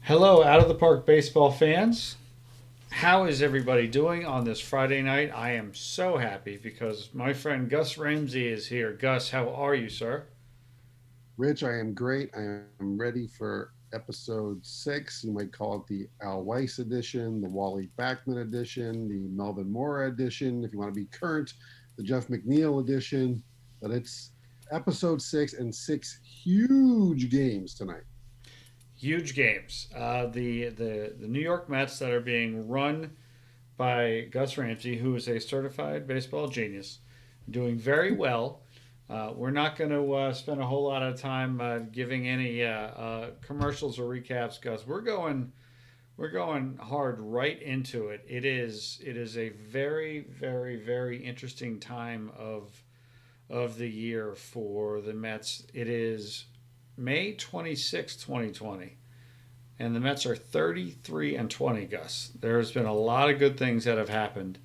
Hello, Out of the Park baseball fans. How is everybody doing on this Friday night? I am so happy because my friend Gus Ramsey is here. Gus, how are you, sir? Rich, I am great. I am ready for episode 6. You might call it the Al Weiss edition, the Wally Backman edition, the Melvin Mora edition, if you want to be current, the Jeff McNeil edition. But it's episode 6 and 6 huge games tonight. Huge games. The New York Mets that are being run by Gus Ramsey, who is a certified baseball genius, doing very well. We're not going to spend a whole lot of time giving any commercials or recaps, Gus. We're going hard right into it. It is a very very very interesting time of the year for the Mets. It is May 26, 2020, and the Mets are 33 and 20, Gus. There's been a lot of good things that have happened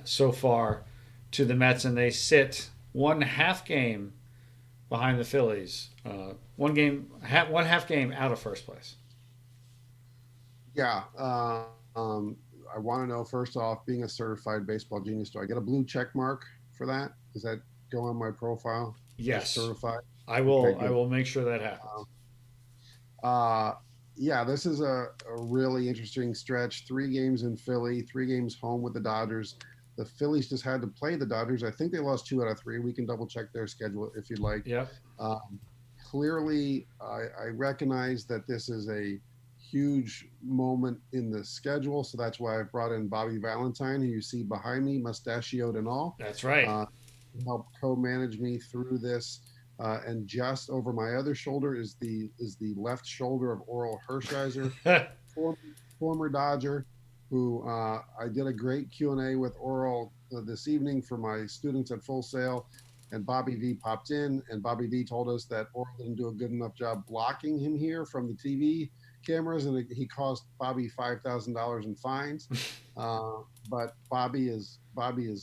so far to the Mets, and they sit one half game behind the Phillies. One half game out of first place. Yeah. I want to know first off, being a certified baseball genius, do I get a blue check mark for that? Does that go on my profile as Yes, certified? I Okay, will. I good. will make sure that happens. Uh, yeah, this is a really interesting stretch. 3 games in Philly, 3 games home with the Dodgers. The Phillies just had to play the Dodgers. I think they lost 2 out of 3. We can double check their schedule if you'd like. Yep, Clearly, I recognize that this is a huge moment in the schedule. So that's why I brought in Bobby Valentine, who you see behind me, mustachioed and all, that's right. uh, to help co-manage me through this. And just over my other shoulder is the left shoulder of Oral Hershiser, former, former Dodger, who I did a great Q&A with Oral this evening for my students at Full Sail. And Bobby V popped in, and Bobby V told us that Oral didn't do a good enough job blocking him here from the TV cameras, and he cost Bobby $5,000 in fines. But Bobby is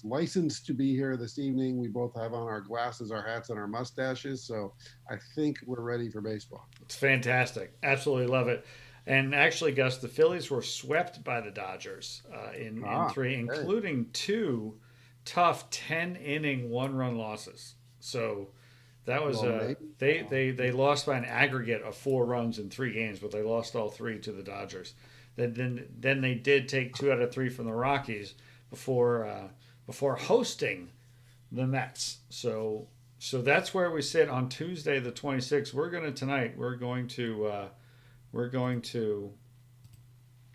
licensed to be here this evening. We both have on our glasses, our hats, and our mustaches, so I think we're ready for baseball. It's fantastic. Absolutely love it. And actually, Gus, the Phillies were swept by the Dodgers in Ah, three, okay. including two tough 10 inning 1 run losses. So that was Well, maybe. they lost by an aggregate of 4 runs in 3 games, but they lost all three to the Dodgers. Then they did take 2 out of 3 from the Rockies before hosting the Mets. So that's where we sit on Tuesday the 26th. We're going to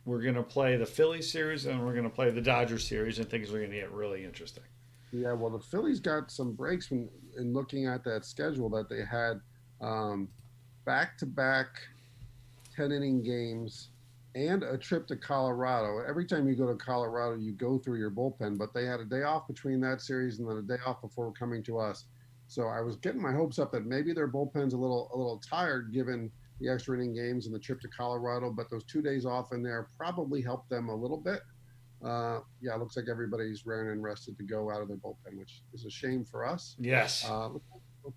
we're going to play the Phillies series and we're going to play the Dodgers series, and things are going to get really interesting. Yeah, well, the Phillies got some breaks when in looking at that schedule that they had um, back-to-back 10 inning games and a trip to Colorado. Every time you go to Colorado, you go through your bullpen, but they had a day off between that series and then a day off before coming to us. So I was getting my hopes up that maybe their bullpen's a little tired given the extra inning games and the trip to Colorado, but those 2 days off in there probably helped them a little bit. Yeah, it looks like everybody's raring and rested to go out of their bullpen, which is a shame for us. Yes. Uh,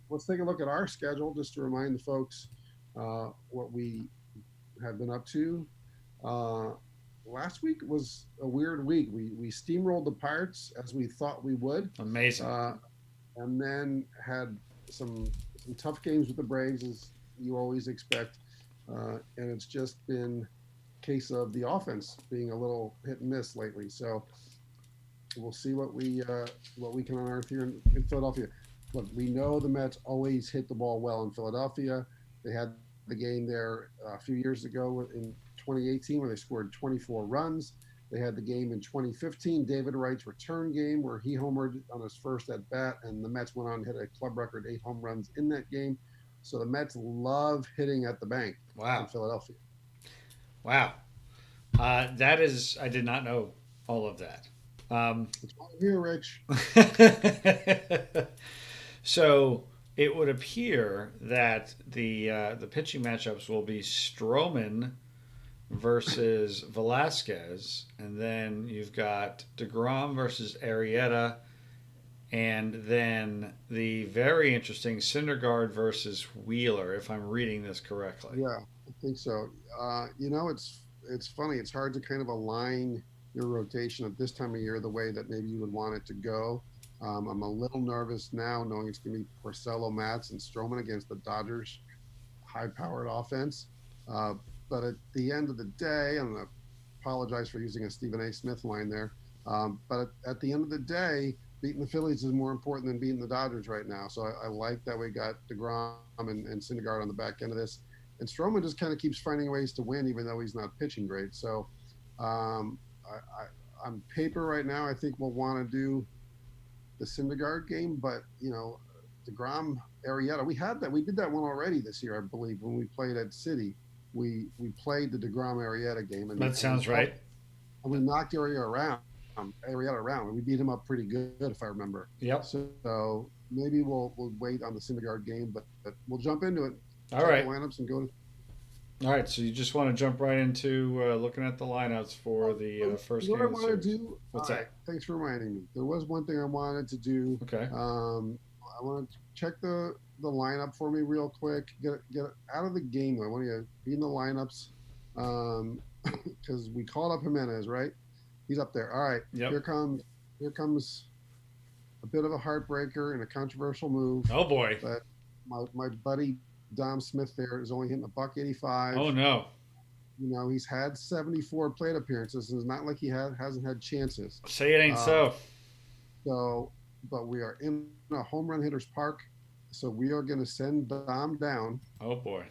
let's take a look at our schedule just to remind the folks what we have been up to. Uh, Last week was a weird week. We steamrolled the Pirates as we thought we would, Amazing. uh, and then had some tough games with the Braves, as you always expect. And it's just been a case of the offense being a little hit and miss lately. So we'll see what we can unearth here in Philadelphia. Look, we know the Mets always hit the ball well in Philadelphia. They had the game there a few years ago in 2018 where they scored 24 runs. They had the game in 2015, David Wright's return game, where he homered on his first at bat, and the Mets went on to hit a club record 8 home runs in that game. So the Mets love hitting at the bank in Wow. Philadelphia. Wow. That is, I did not know all of that. Um, It's all here, Rich. so it would appear that the pitching matchups will be Stroman versus Velasquez, and then you've got Degrom versus Arrieta, and then the very interesting Syndergaard versus Wheeler, if I'm reading this correctly. Yeah. think so. It's funny. It's hard to kind of align your rotation at this time of year the way that maybe you would want it to go. I'm a little nervous now, knowing it's going to be Porcello, Matz, and Stroman against the Dodgers' high-powered offense. Uh, but at the end of the day, I'm going to apologize for using a Stephen A. Smith line there. But at the end of the day, beating the Phillies is more important than beating the Dodgers right now. So I like that we got DeGrom and Syndergaard on the back end of this. And Stroman just kind of keeps finding ways to win, even though he's not pitching great. So on paper right now, I think we'll want to do the Syndergaard game. But, DeGrom, Arrieta, we had that. We did that one already this year, I believe, when we played at City. We played the DeGrom Arrieta game. That sounds right. And we knocked Arrieta around. And we beat him up pretty good, if I remember. Yep. So maybe we'll wait on the Syndergaard game, but we'll jump into it. All right. Lineups and go to. All right. So you just want to jump right into looking at the lineups for the first game. What I want to do. What's that? Thanks for reminding me. There was one thing I wanted to do. Okay. I want to check the lineup for me real quick. Get out of the game. I want you to be in the lineups because we called up Jimenez, right? He's up there. All right. Yep. Here comes a bit of a heartbreaker and a controversial move. Oh boy. But my buddy Dom Smith there is only hitting a $185. Oh no. He's had 74 plate appearances. It's not like he hasn't had chances. Say it ain't so. But we are in a home run hitter's park, so we are going to send Dom down. Oh boy.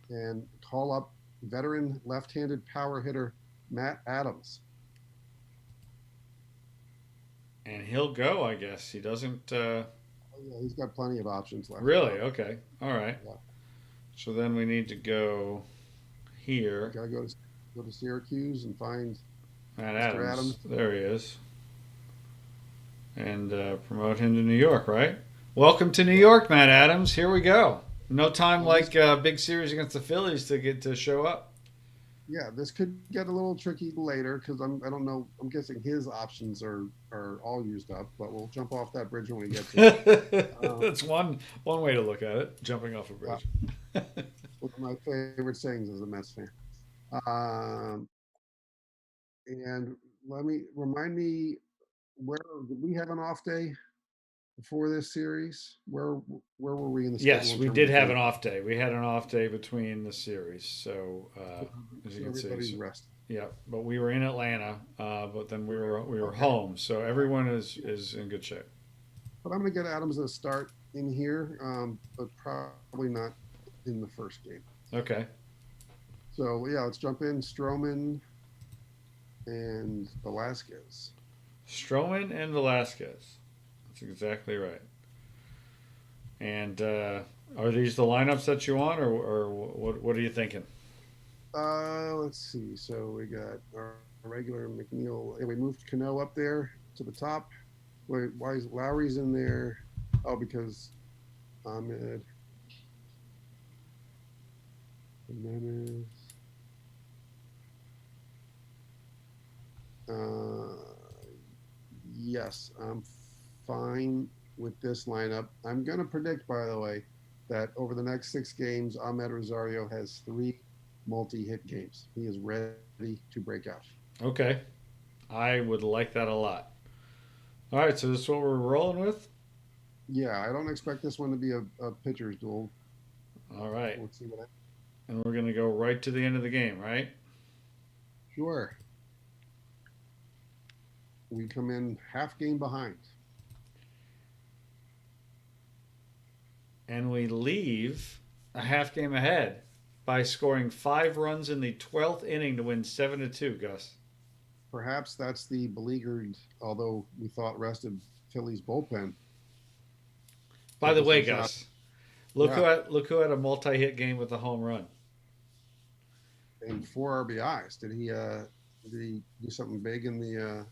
And call up veteran left-handed power hitter Matt Adams. And he'll go, I guess. He doesn't. Yeah, he's got plenty of options left. Really? Okay. All right. Yeah. So then we need to go here. Got to go to Syracuse and find Matt Mr. Adams. There he is. And promote him to New York, right? Welcome to New York, Matt Adams. Here we go. No time like big series against the Phillies to get to show up. Yeah, this could get a little tricky later because I don't know. I'm guessing his options are all used up, but we'll jump off that bridge when we get to it. That's one way to look at it, jumping off a bridge. One of my favorite sayings as a Mets fan. And remind me, where did we have an off day before this series? Where were we in the schedule? Yes, we did have an off day. We had an off day between the series, so as you can see, rest. Yeah, but we were in Atlanta, but then we were home, so everyone is in good shape. But I'm going to get Adams a start in here, but probably not in the first game. Okay. So yeah, let's jump in. Stroman and Velasquez. Stroman and Velasquez. That's exactly right. And are these the lineups that you want, or what are you thinking? Let's see. So we got our regular McNeil. And we moved Cano up there to the top. Wait, why is Lowry's in there? Oh, because Ahmed Jimenez. Yes, I'm fine with this lineup. I'm going to predict, by the way, that over the next 6 games, Ahmed Rosario has 3 multi-hit games. He is ready to break out. Okay. I would like that a lot. All right, so this is what we're rolling with? Yeah, I don't expect this one to be a pitcher's duel. All right. Let's see what and we're going to go right to the end of the game, right? Sure. We come in half game behind. And we leave a half game ahead by scoring 5 runs in the 12th inning to win 7-2, Gus. Perhaps that's the beleaguered, although we thought rested Phillies bullpen. By the way, Gus, look who had a multi-hit game with a home run. And 4 RBIs. Did he do something big in the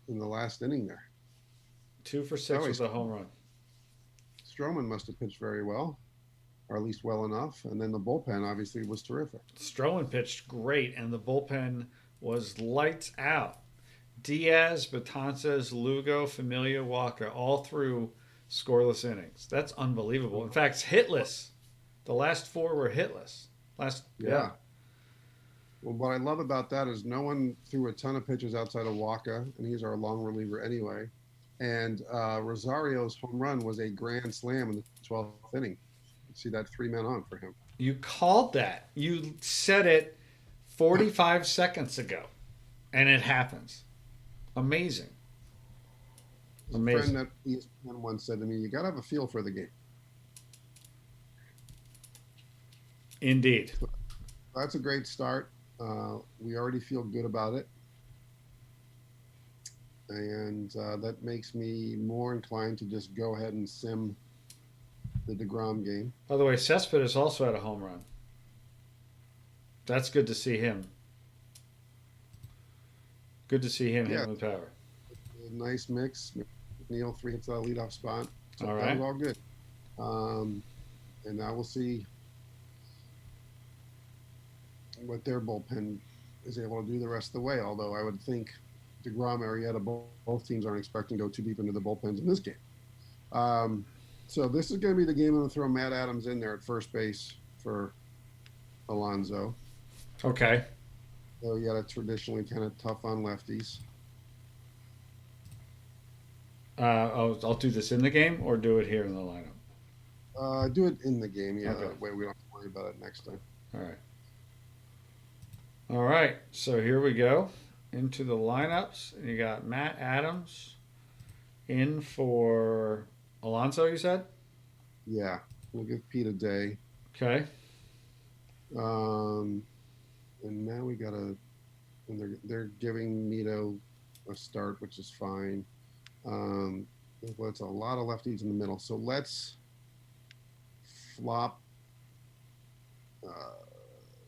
last inning there? 2 for 6 with a home run. Stroman must have pitched very well, or at least well enough. And then the bullpen obviously was terrific. Stroman pitched great, and the bullpen was lights out. Diaz, Betances, Lugo, Familia, Walker all through scoreless innings. That's unbelievable. In fact, it's hitless. The last 4 were hitless. Yeah. Well, what I love about that is no one threw a ton of pitches outside of Waka, and he's our long reliever anyway. And Rosario's home run was a grand slam in the 12th inning. You see that 3 men on for him. You called that. You said it 45 seconds ago, and it happens. Amazing. A friend that ESPN once said to me, "You got to have a feel for the game." Indeed. So that's a great start. We already feel good about it. And that makes me more inclined to just go ahead and sim the DeGrom game. By the way, Cespedes also had a home run. That's good to see him. Good to see him hitting with power. A nice mix. McNeil 3 hits out of leadoff spot. So all right. That was all good. And now we'll see what their bullpen is able to do the rest of the way. Although I would think DeGrom, Arrieta, both teams aren't expecting to go too deep into the bullpens in this game. So this is going to be the game I'm going to throw Matt Adams in there at first base for Alonso. Okay. So you got a traditionally kind of tough on lefties. I'll do this in the game or do it here in the lineup? Do it in the game, yeah. Okay. That way we don't have to worry about it next time. All right. All right. So here we go into the lineups. You got Matt Adams in for Alonso, you said? Yeah. We'll give Pete a day. Okay. And now we got to, and they're giving Nito a start, which is fine. It's a lot of lefties in the middle. So let's flop.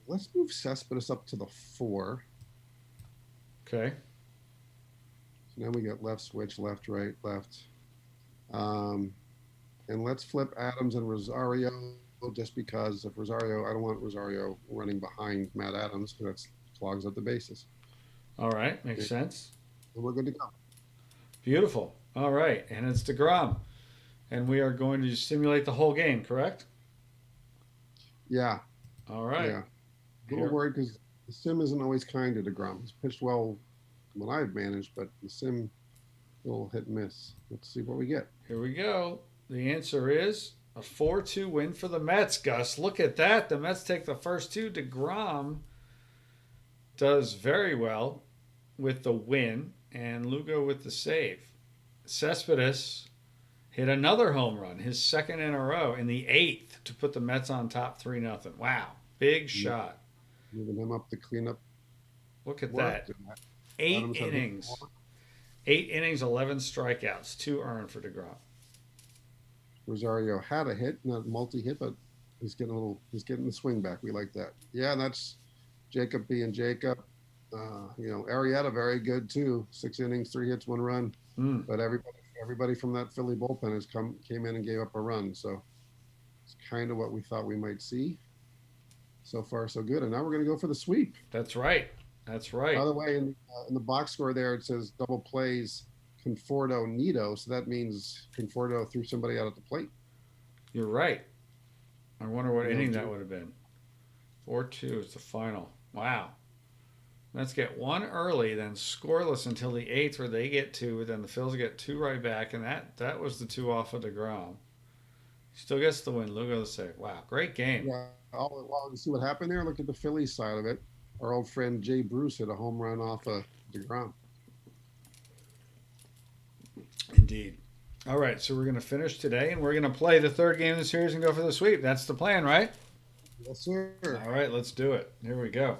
Let's move Cespedes up to the 4. Okay. So now we got left switch, left, right, left. And let's flip Adams and Rosario just because if Rosario, I don't want Rosario running behind Matt Adams because that clogs up the bases. All right. Makes sense. And we're good to go. Beautiful. All right. And it's DeGrom. And we are going to simulate the whole game, correct? Yeah. All right. Yeah. A little worried because the sim isn't always kind to DeGrom. He's pitched well when I've managed, but the sim will hit and miss. Let's see what we get. Here we go. The answer is a 4-2 win for the Mets, Gus. Look at that. The Mets take the first 2. DeGrom does very well with the win, and Lugo with the save. Cespedes hit another home run, his second in a row, in the 8th to put the Mets on top 3-0. Wow. Big shot. Moving him up to clean up. Look at that. 8 innings. 8 innings, 11 strikeouts, 2 earned for DeGrom. Rosario had a hit, not multi-hit, but he's getting the swing back. We like that. Yeah, and that's Jacob being Jacob. Arrieta very good too. 6 innings, 3 hits, 1 run. But everybody from that Philly bullpen came in and gave up a run. So it's kind of what we thought we might see. So far, so good. And now we're going to go for the sweep. That's right. That's right. By the way, in the box score there, it says double plays Conforto Nito. So that means Conforto threw somebody out at the plate. You're right. I wonder what inning that would have been. 4-2 is the final. Wow. Let's get 1 early, then scoreless until the 8th where they get 2. Then the Phillies get 2 right back. And that was the 2 off of DeGrom. Still gets the win. Lugo the save. Wow. Great game. Yeah. Well, you see what happened there? Look at the Phillies side of it. Our old friend Jay Bruce hit a home run off of DeGrom. Indeed. All right, so we're going to finish today, and we're going to play the 3rd game of the series and go for the sweep. That's the plan, right? Yes, sir. All right, let's do it. Here we go.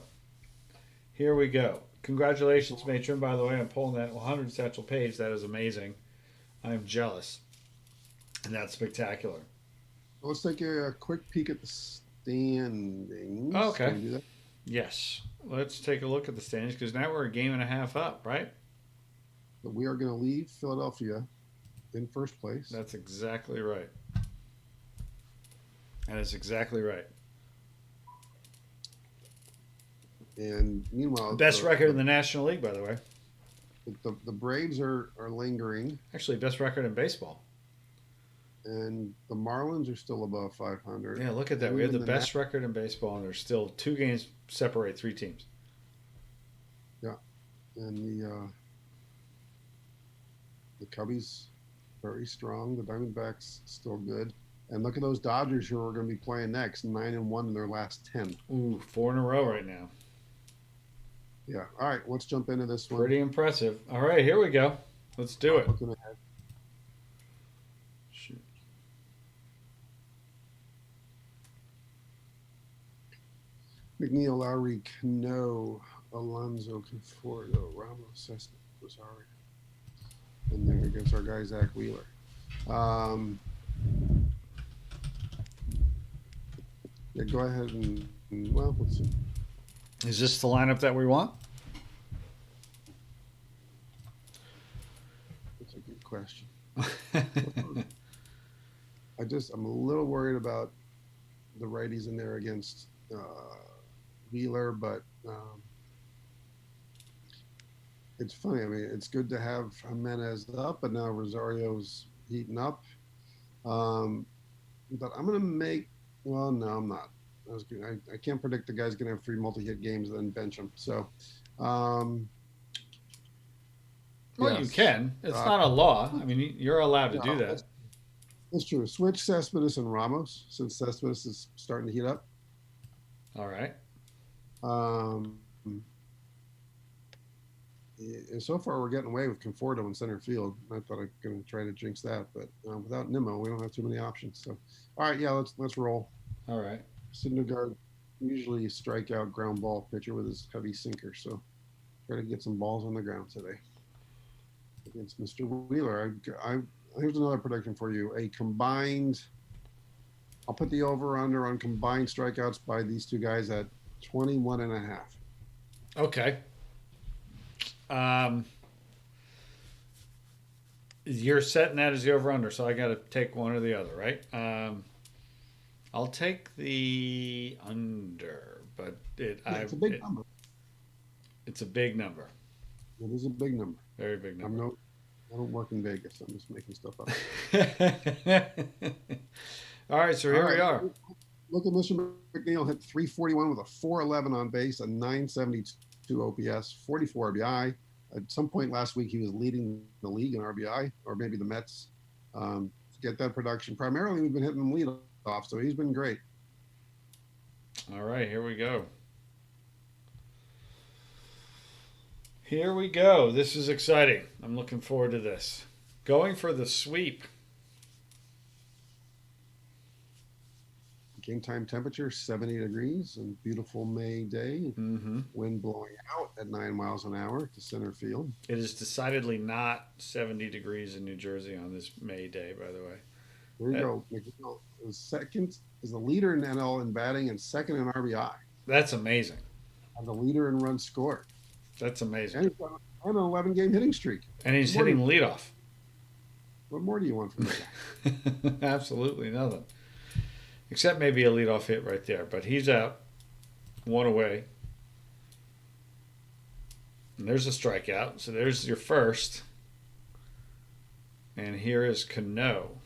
Here we go. Congratulations, Matron, by the way, on pulling that 100 satchel page. That is amazing. I am jealous. And that's spectacular. Let's take a quick peek at the standings. Oh, okay. Can we do that? Yes. Let's take a look at the standings because now we're a game and a half up, right? But we are going to leave Philadelphia in first place. That's exactly right. That is exactly right. And meanwhile, best record in the National League, by the way. The Braves are lingering. Actually, best record in baseball. and the Marlins are still above 500. Yeah, look at that. And We have even the the best record in baseball, and there's still 2 games separate 3 teams. yeah, and the Cubbies very strong. The Diamondbacks still good. And look at those Dodgers who are going to be playing next, 9-1 in their last 10. Ooh, 4 in a row right now. Yeah. All right, let's jump into this one. Pretty impressive. All right, here we go. Let's do it. Looking ahead. Shoot. McNeil, Lowry, Cano, Alonso, Conforto, Ramos, Cessna, Rosario. And then against our guy, Zach Wheeler. Yeah, go ahead and well, let's see. Is this the lineup that we want? That's a good question. I'm a little worried about the righties in there against Wheeler, but it's funny. I mean, it's good to have Jimenez up, but now Rosario's heating up. But I'm going to make. Well, no, I'm not. I can't predict the guy's going to have 3 multi-hit games and then bench him. So, Well, yes. you can. It's not a law. I mean, you're allowed to No, do that. That's true. Switch Cespedes and Ramos since Cespedes is starting to heat up. All right. So far, we're getting away with Conforto in center field. I thought I was going to try to jinx that, but without Nimmo, we don't have too many options. So, all right, yeah, let's roll. All right. Syndergaard, usually a strikeout ground ball pitcher with his heavy sinker, so try to get some balls on the ground today against Mr. Wheeler. Here's another prediction for you: a combined. I'll put the over/under on combined strikeouts by these two guys at 21.5. Okay. You're setting that as the over/under, so I got to take one or the other, right? I'll take the under, but it's a big number. It's a big number. It is a big number. Very big number. I don't work in Vegas. I'm just making stuff up. All right, so here we are. Look at Mr. McNeil hit 341 with a 411 on base, a 972 OPS, 44 RBI. At some point last week, he was leading the league in RBI, or maybe the Mets. To get that production, primarily we've been hitting him lead off, so he's been great. All right, here we go. Here we go. This is exciting. I'm looking forward to this. Going for the sweep. Game time temperature 70 degrees and beautiful May day. Mm-hmm. Wind blowing out at 9 miles an hour to center field. It is decidedly not 70 degrees in New Jersey on this May day, by the way. There you go. McNeil is second, is the leader in NL in batting and second in RBI. That's amazing. And the leader in runs scored. That's amazing. And he's on an 11-game hitting streak. And he's hitting leadoff. What more do you want from that guy? Absolutely nothing. Except maybe a leadoff hit right there. But he's out. 1 away. And there's a strikeout. So there's your first. And here is Cano.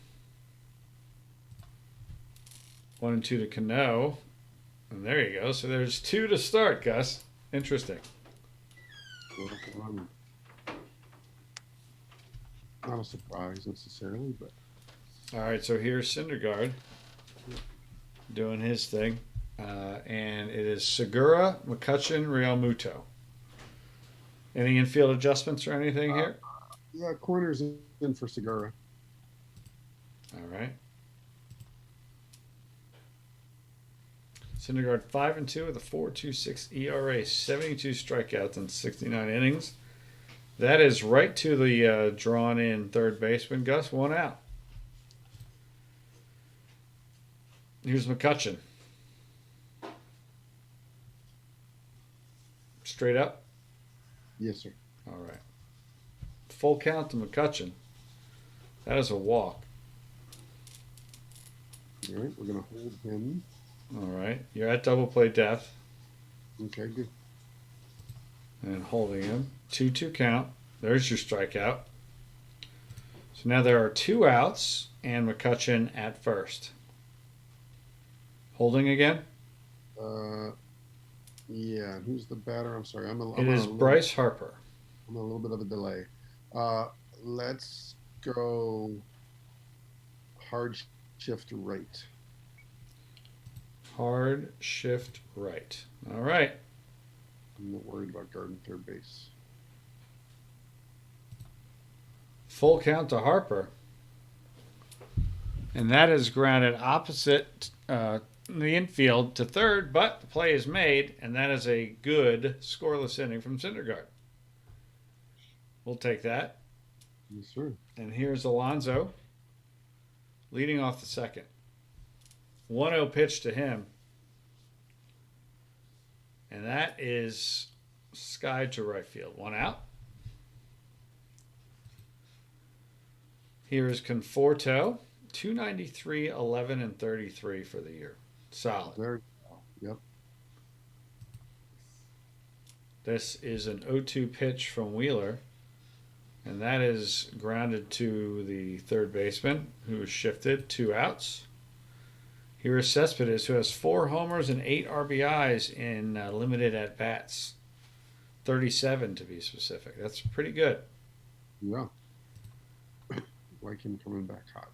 1 and 2 to Cano. And there you go. So there's 2 to start, Gus. Interesting. Not a surprise necessarily, but. All right, so here's Syndergaard doing his thing. And it is Segura, McCutchen, Real Muto. Any infield adjustments or anything here? Yeah, corners in for Segura. All right. Syndergaard 5 and 2 with a 4.26 ERA, 72 strikeouts in 69 innings. That is right to the drawn in third baseman. Gus, 1 out. Here's McCutchen. Straight up? Yes, sir. All right. Full count to McCutchen. That is a walk. All right, we're going to hold him. All right. You're at double play depth. Okay, good. And holding him. 2-2 count. There's your strikeout. So now there are 2 outs and McCutchen at first. Holding again? Yeah. Who's the batter? I'm sorry. It is Bryce Harper. I'm a little bit of a delay. Let's go hard shift right. Hard shift right. All right. I'm not worried about guarding third base. Full count to Harper. And that is grounded opposite the infield to third, but the play is made, and that is a good scoreless inning from Syndergaard. We'll take that. Yes, sir. And here's Alonso leading off the second. 1-0 pitch to him. And that is sky to right field. 1 out. Here is Conforto. 293, 11, and 33 for the year. Solid. Very well. Yep. This is an 0-2 pitch from Wheeler. And that is grounded to the third baseman, who is shifted. 2 outs. Here is Cespedes, who has 4 homers and 8 RBIs in limited at-bats. 37 to be specific. That's pretty good. Yeah. Like him coming back hot.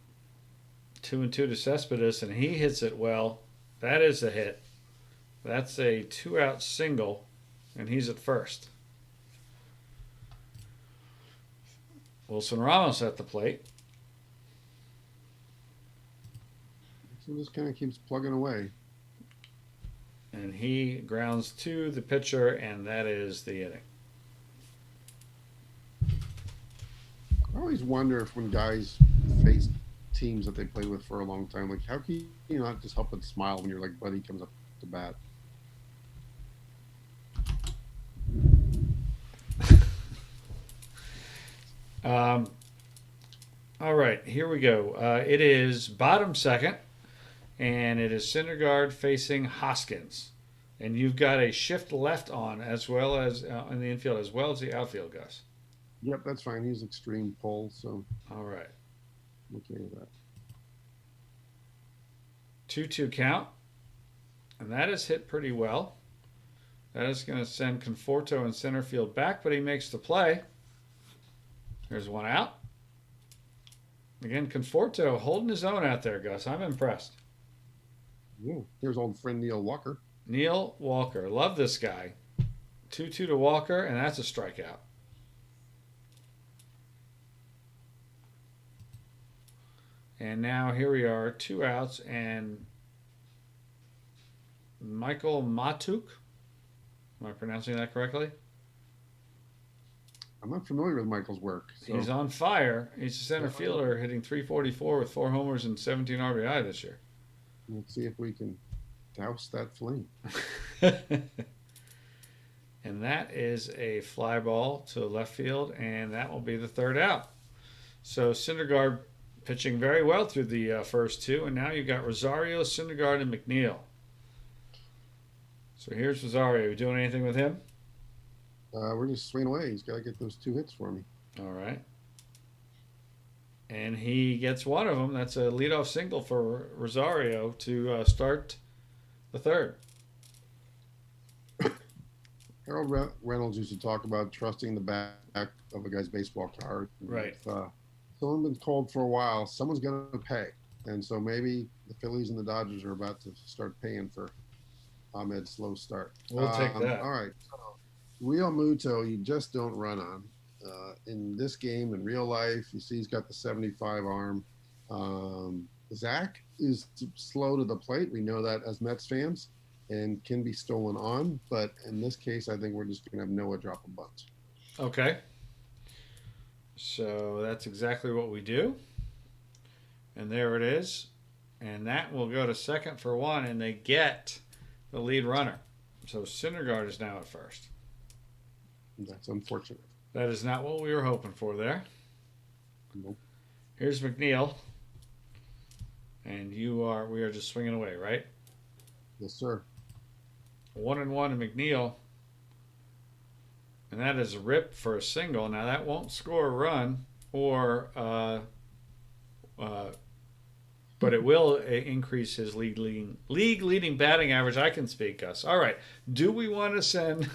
2-2 to Cespedes, and he hits it well. That is a hit. That's a 2-out single, and he's at first. Wilson Ramos at the plate. So this kind of keeps plugging away. And he grounds to the pitcher, and that is the inning. I always wonder if when guys face teams that they played with for a long time, like how can you not just help but smile when your like buddy comes up to bat? All right, here we go. It is bottom second, and it is Syndergaard facing Hoskins. And you've got a shift left on as well as in the infield as well as the outfield, Gus. Yep, that's fine. He's extreme pull, so All right. I'm okay with that. 2-2 count. And that is hit pretty well. That is going to send Conforto in center field back, but he makes the play. There's 1 out. Again, Conforto holding his own out there, Gus. I'm impressed. Yeah. Here's old friend Neil Walker. Neil Walker. Love this guy. 2-2 to Walker, and that's a strikeout. And now here we are, 2 outs, and Michael Matuk. Am I pronouncing that correctly? I'm not familiar with Michael's work. So. He's on fire. He's a center fielder hitting 344 with 4 homers and 17 RBI this year. Let's see if we can douse that flame. And that is a fly ball to left field, and that will be the 3rd out. So Syndergaard pitching very well through the first 2, and now you've got Rosario, Syndergaard, and McNeil. So here's Rosario. You doing anything with him? We're just swinging away. He's got to get those 2 hits for me. All right. And he gets one of them. That's a leadoff single for Rosario to start the 3rd. Harold Reynolds used to talk about trusting the back of a guy's baseball card. Right. If someone's been cold for a while, someone's going to pay. And so maybe the Phillies and the Dodgers are about to start paying for Ahmed's slow start. We'll take that. All right. So, Real Muto, you just don't run on. In this game, in real life, you see he's got the 75 arm. Zach is slow to the plate. We know that as Mets fans, and can be stolen on. But in this case, I think we're just going to have Noah drop a bunt. Okay. So that's exactly what we do. And there it is. And that will go to second for 1, and they get the lead runner. So Syndergaard is now at first. That's unfortunate. That is not what we were hoping for there. Nope. Here's McNeil. And we are just swinging away, right? Yes, sir. 1-1 to McNeil. And that is a rip for a single. Now that won't score a run or but it will increase his league leading batting average. I can speak, Gus. All right. Do we want to send No.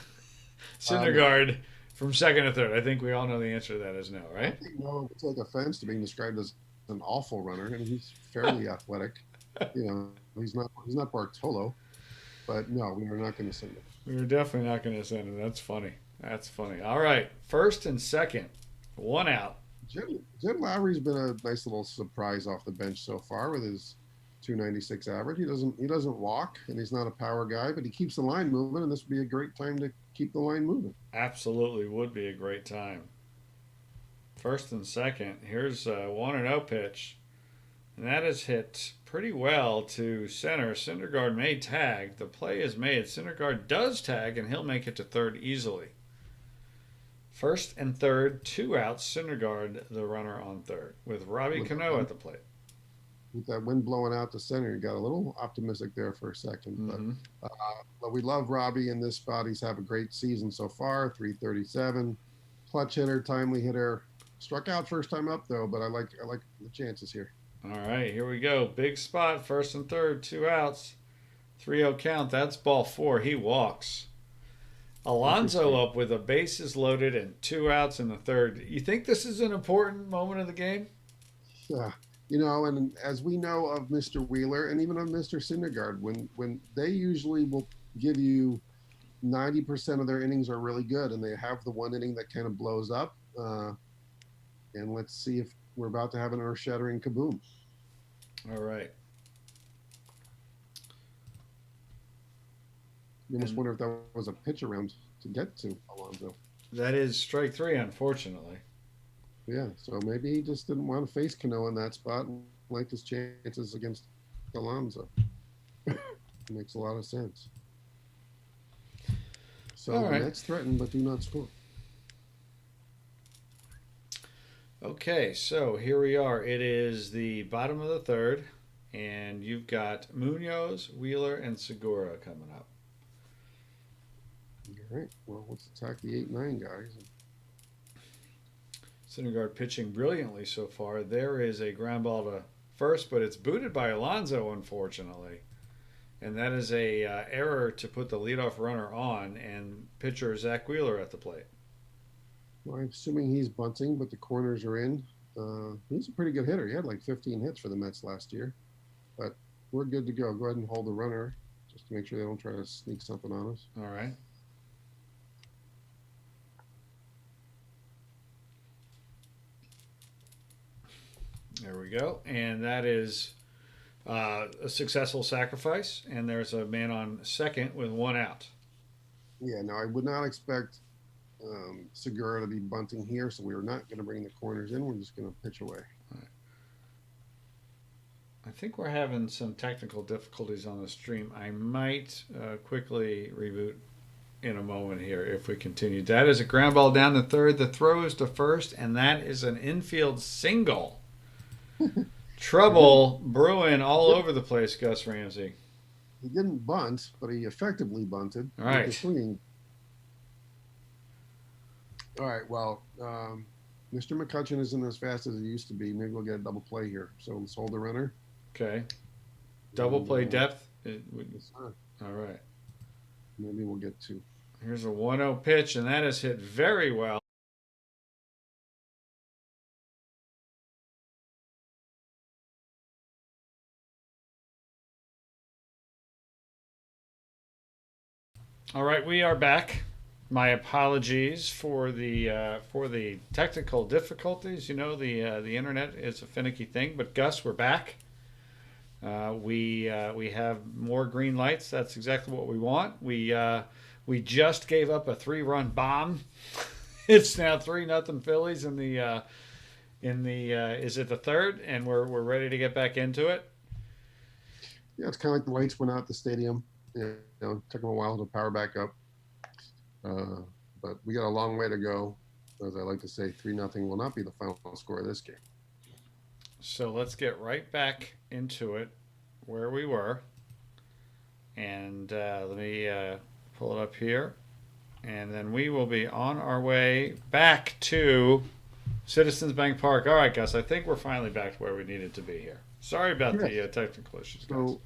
Syndergaard from second to third? I think we all know the answer to that is no, I right? think no would take offense to being described as an awful runner, and he's fairly athletic. He's not Bartolo, but no, we are not going to send him. We were definitely not going to send him. That's funny. That's funny. All right. First and second. One out. Jim Lowry's been a nice little surprise off the bench so far with his 296 average. He doesn't walk, and he's not a power guy, but he keeps the line moving, and this would be a great time to keep the line moving. Absolutely would be a great time. First and second. Here's a 1-0 pitch. And that is hit pretty well to center. Syndergaard may tag. The play is made. Syndergaard does tag, and he'll make it to third easily. First and third, 2 outs. Syndergaard, the runner on third, with Robbie Cano at the plate. With that wind blowing out to center, you got a little optimistic there for a second. Mm-hmm. But we love Robbie in this spot. He's had a great season so far, 337. Clutch hitter, timely hitter. Struck out first time up, though, but I like the chances here. All right, here we go. Big spot, first and third, 2 outs. 3-0 count. That's ball 4. He walks. Alonso up with a bases loaded and 2 outs in the third. You think this is an important moment of the game? Yeah. And as we know of Mr. Wheeler and even of Mr. Syndergaard, when they usually will give you 90% of their innings are really good, and they have the one inning that kind of blows up. And let's see if we're about to have an earth-shattering kaboom. All right. You almost wonder if that was a pitch around to get to Alonso. That is strike 3, unfortunately. Yeah, so maybe he just didn't want to face Cano in that spot and like his chances against Alonso. Makes a lot of sense. So All the right. Mets threaten but do not score. Okay, so here we are. It is the bottom of the third, and you've got Munoz, Wheeler, and Segura coming up. All right, well, let's attack the 8-9 guys. Syndergaard pitching brilliantly so far. There is a ground ball to first, but it's booted by Alonso, unfortunately. And that is a error to put the leadoff runner on, and pitcher Zach Wheeler at the plate. Well, I'm assuming he's bunting, but the corners are in. He's a pretty good hitter. He had like 15 hits for the Mets last year. But we're good to go. Go ahead and hold the runner just to make sure they don't try to sneak something on us. All right. There we go. And that is a successful sacrifice. And there's a man on second with 1 out. Yeah, no, I would not expect Segura to be bunting here, so we're not going to bring the corners in. We're just going to pitch away. Right. I think we're having some technical difficulties on the stream. I might quickly reboot in a moment here if we continue. That is a ground ball down the third. The throw is to first, and that is an infield single. Trouble brewing all over the place, Gus Ramsey. He didn't bunt, but he effectively bunted. All right. Swinging. All right, well, Mr. McCutcheon isn't as fast as he used to be. Maybe we'll get a double play here. So let's hold the runner. Okay. Double play depth. Yes, sir. All right. Maybe we'll get 2. Here's a 1-0 pitch, and that is hit very well. All right, we are back. My apologies for the technical difficulties. You know, the internet is a finicky thing. But Gus, we're back. We have more green lights. That's exactly what we want. We just gave up a 3-run bomb. It's now 3-0 Phillies in the is it the third, and we're ready to get back into it. Yeah, it's kind of like the lights went out at the stadium. You know, it took them a while to power back up. But we got a long way to go. As I like to say, 3-0 will not be the final score of this game. So let's get right back into it where we were. And let me pull it up here. And then we will be on our way back to Citizens Bank Park. All right, Gus. I think we're finally back to where we needed to be here. Sorry about Yes. the technical issues, guys.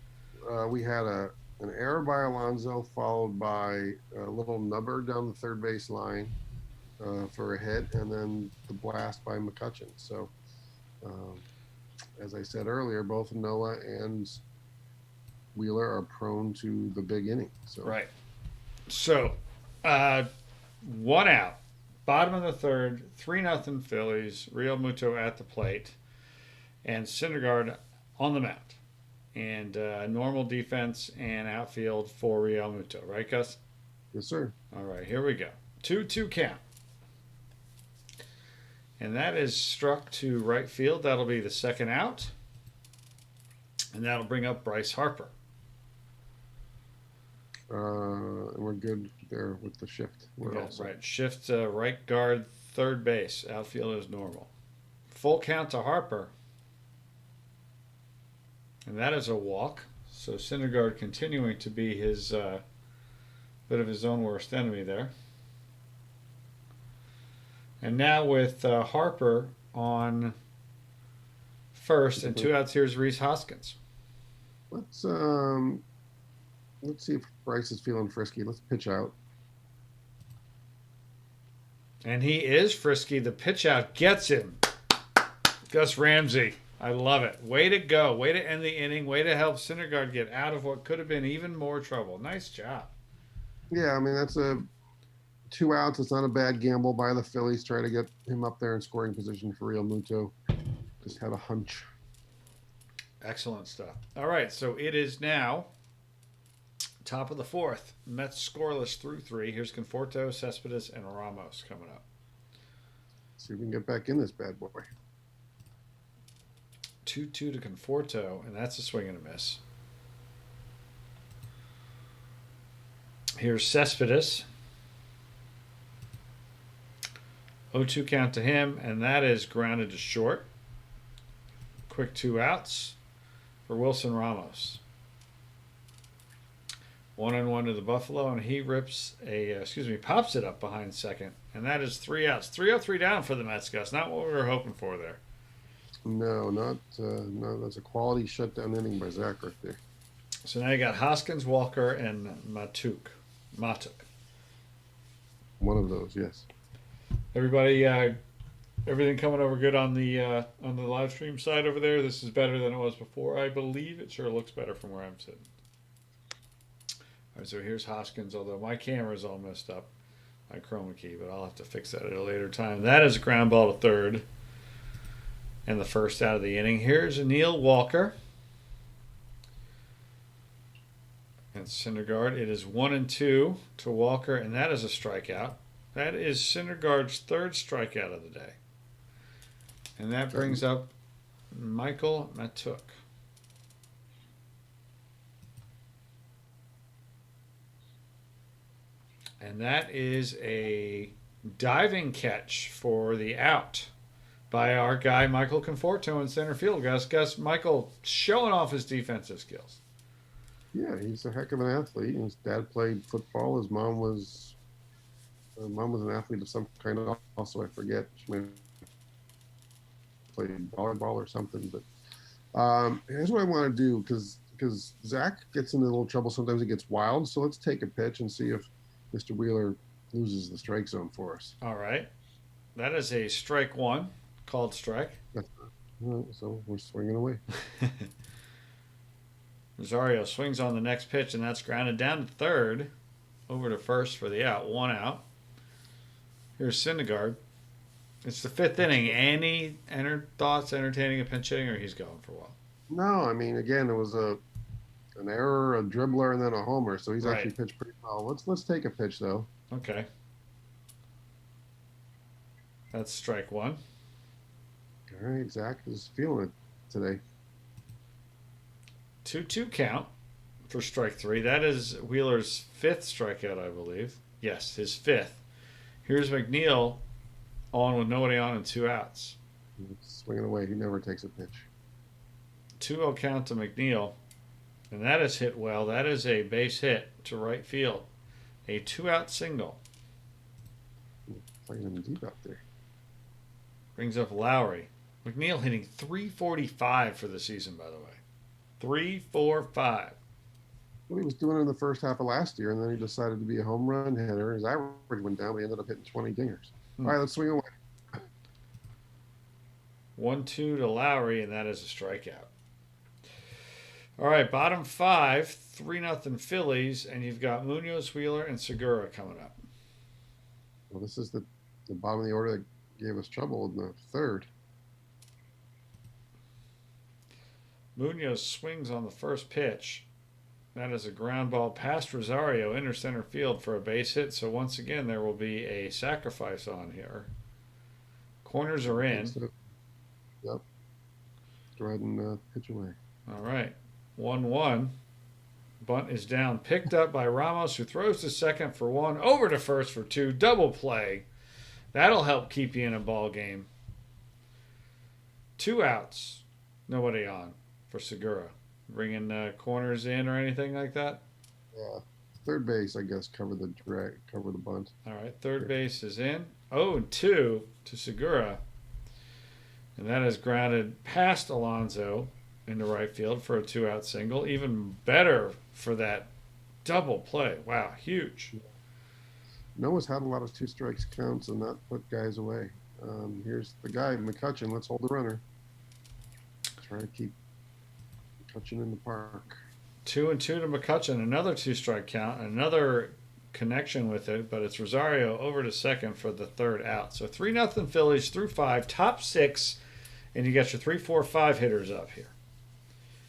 So we had an error by Alonso, followed by a little nubber down the third base line for a hit, and then the blast by McCutcheon. So, um, as I said earlier, both Noah and Wheeler are prone to the big inning. So, Right. So, one out. Bottom of the third, 3-0 Phillies. Real Muto at the plate. And Syndergaard on the mound. And normal defense and outfield for Real Muto. Right, Gus? yes, sir. All right, here we go. 2-2 count. And that is struck to right field. That'll be the second out. And that'll bring up Bryce Harper. And we're good there with the shift. Right. Shift right guard, third base. Outfield is normal. Full count to Harper. And that is a walk. So Syndergaard continuing to be his bit of his own worst enemy there. And now with Harper on first and 2 outs, here's Rhys Hoskins. Let's see if Bryce is feeling frisky. Let's pitch out. And he is frisky. The pitch out gets him. Gus Ramsey. I love it. Way to go. Way to end the inning. Way to help Syndergaard get out of what could have been even more trouble. Nice job. Yeah, I mean, that's 2 outs. It's not a bad gamble by the Phillies trying to get him up there in scoring position for Real Muto. Just had a hunch. Excellent stuff. All right, so it is now top of the fourth. Mets scoreless through 3. Here's Conforto, Cespedes, and Ramos coming up. See if we can get back in this bad boy. 2-2 to Conforto, and that's a swing and a miss. Here's Cespedes. 0-2 count to him, and that is grounded to short. Quick 2 outs for Wilson Ramos. 1-1 to the Buffalo, and he pops it up behind second, and that is 3 outs. 3-0-3 down for the Mets, Gus. Not what we were hoping for there. No, no. That's a quality shutdown inning by Zach right there. So now you got Hoskins, Walker, and Matuk. One of those, yes. Everybody, everything coming over good on the live stream side over there. This is better than it was before, I believe. It sure looks better from where I'm sitting. All right, so here's Hoskins. Although my camera's all messed up, my chroma key, but I'll have to fix that at a later time. That is a ground ball to third, and the first out of the inning. Here's Neil Walker. And Syndergaard. It is 1-2 to Walker, and that is a strikeout. That is Syndergaard's third strikeout of the day. And that brings up Michael Matuk. And that is a diving catch for the out by our guy Michael Conforto in center field. Gus Michael showing off his defensive skills. Yeah, he's a heck of an athlete. His dad played football. His mom was an athlete of some kind. Also, I forget. She may have played volleyball or something. But here's what I want to do because Zach gets into a little trouble. Sometimes he gets wild. So let's take a pitch and see if Mr. Wheeler loses the strike zone for us. All right. That is a strike one, called strike. So we're swinging away. Rosario swings on the next pitch, and that's grounded down to third, over to first for the out. 1 out. Here's Syndergaard. It's the 5th inning. Any thoughts entertaining a pinch hitting, or he's going for a while? No, I mean, again, it was an error, a dribbler, and then a homer. So he's Right. actually pitched pretty well. Let's take a pitch though. Okay. That's strike one. All right, Zach is feeling it today. 2-2 count for strike three. That is Wheeler's 5th strikeout, I believe. Yes, his 5th. Here's McNeil on with nobody on and 2 outs. He's swinging away. He never takes a pitch. 2-0 count to McNeil. And that is hit well. That is a base hit to right field. A 2-out single. Playing him deep out there. Brings up Lowry. McNeil hitting 345 for the season, by the way. 345. Well, he was doing it in the first half of last year, and then he decided to be a home run hitter. His average went down, but he ended up hitting 20 dingers. All right, let's swing away. 1-2 to Lowry, and that is a strikeout. All right, bottom 5, 3-0 Phillies, and you've got Munoz, Wheeler, and Segura coming up. Well, this is the bottom of the order that gave us trouble in the third. Munoz swings on the first pitch. That is a ground ball past Rosario, into center field for a base hit. So once again, there will be a sacrifice on here. Corners are in. So, yep. Go ahead and pitch away. All right. 1-1. Bunt is down. Picked up by Ramos, who throws to second for 1. Over to first for 2. Double play. That'll help keep you in a ball game. 2 outs. Nobody on for Segura. Bringing corners in or anything like that? Yeah. Third base, I guess, cover the bunt. All right. Third base is in. 0-2 to Segura. And that is grounded past Alonso into right field for a 2-out single. Even better for that double play. Wow, huge. Noah's had a lot of 2 strikes counts and not put guys away. Here's the guy, McCutchen. Let's hold the runner. Try to keep McCutchen in the park. 2-2 to McCutchen. Another 2-strike count. Another connection with it, but it's Rosario over to second for the 3rd out. So 3-0 Phillies through 5, top 6, and you got your 3, 4, 5 hitters up here.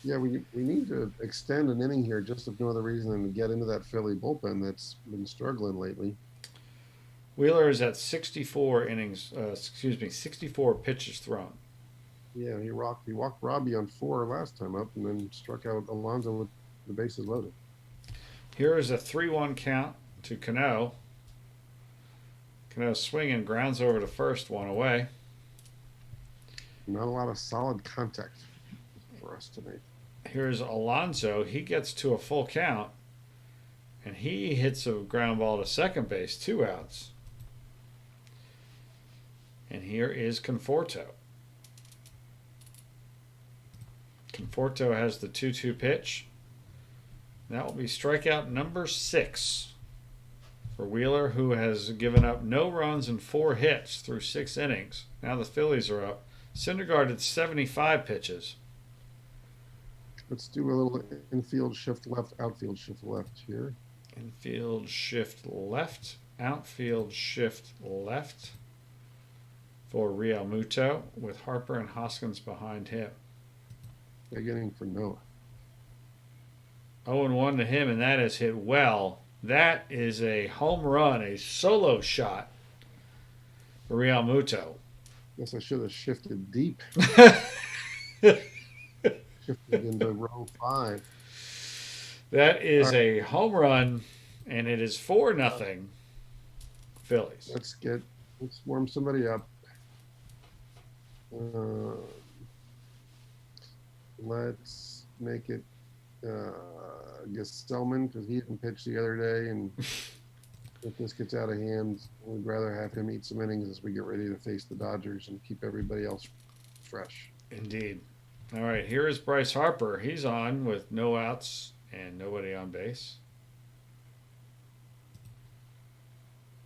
Yeah, we need to extend an inning here, just if no other reason than to get into that Philly bullpen that's been struggling lately. Wheeler is at 64 innings. 64 pitches thrown. Yeah, he walked Robbie on 4 last time up, and then struck out Alonso with the bases loaded. Here is a 3-1 count to Cano. Cano swinging, grounds over to first, 1 away. Not a lot of solid contact for us tonight. Here's Alonso. He gets to a full count, and he hits a ground ball to second base, 2 outs. And here is Conforto. Conforto has the 2-2 pitch. That will be strikeout number 6 for Wheeler, who has given up no runs and 4 hits through 6 innings. Now the Phillies are up. Syndergaard at 75 pitches. Let's do a little infield shift left, outfield shift left here. Infield shift left, outfield shift left for Real Muto, with Harper and Hoskins behind him. Big inning for Noah. 0-1 to him, and that is hit well. That is a home run, a solo shot for Real Muto. Guess I should have shifted deep. Shifted into row 5. That is a home run, and it is 4-0 Phillies. Let's warm somebody up. Let's make it Gesellman, because he didn't pitch the other day, and if this gets out of hand, we'd rather have him eat some innings as we get ready to face the Dodgers and keep everybody else fresh. Indeed. All right, here is Bryce Harper. He's on with no outs and nobody on base.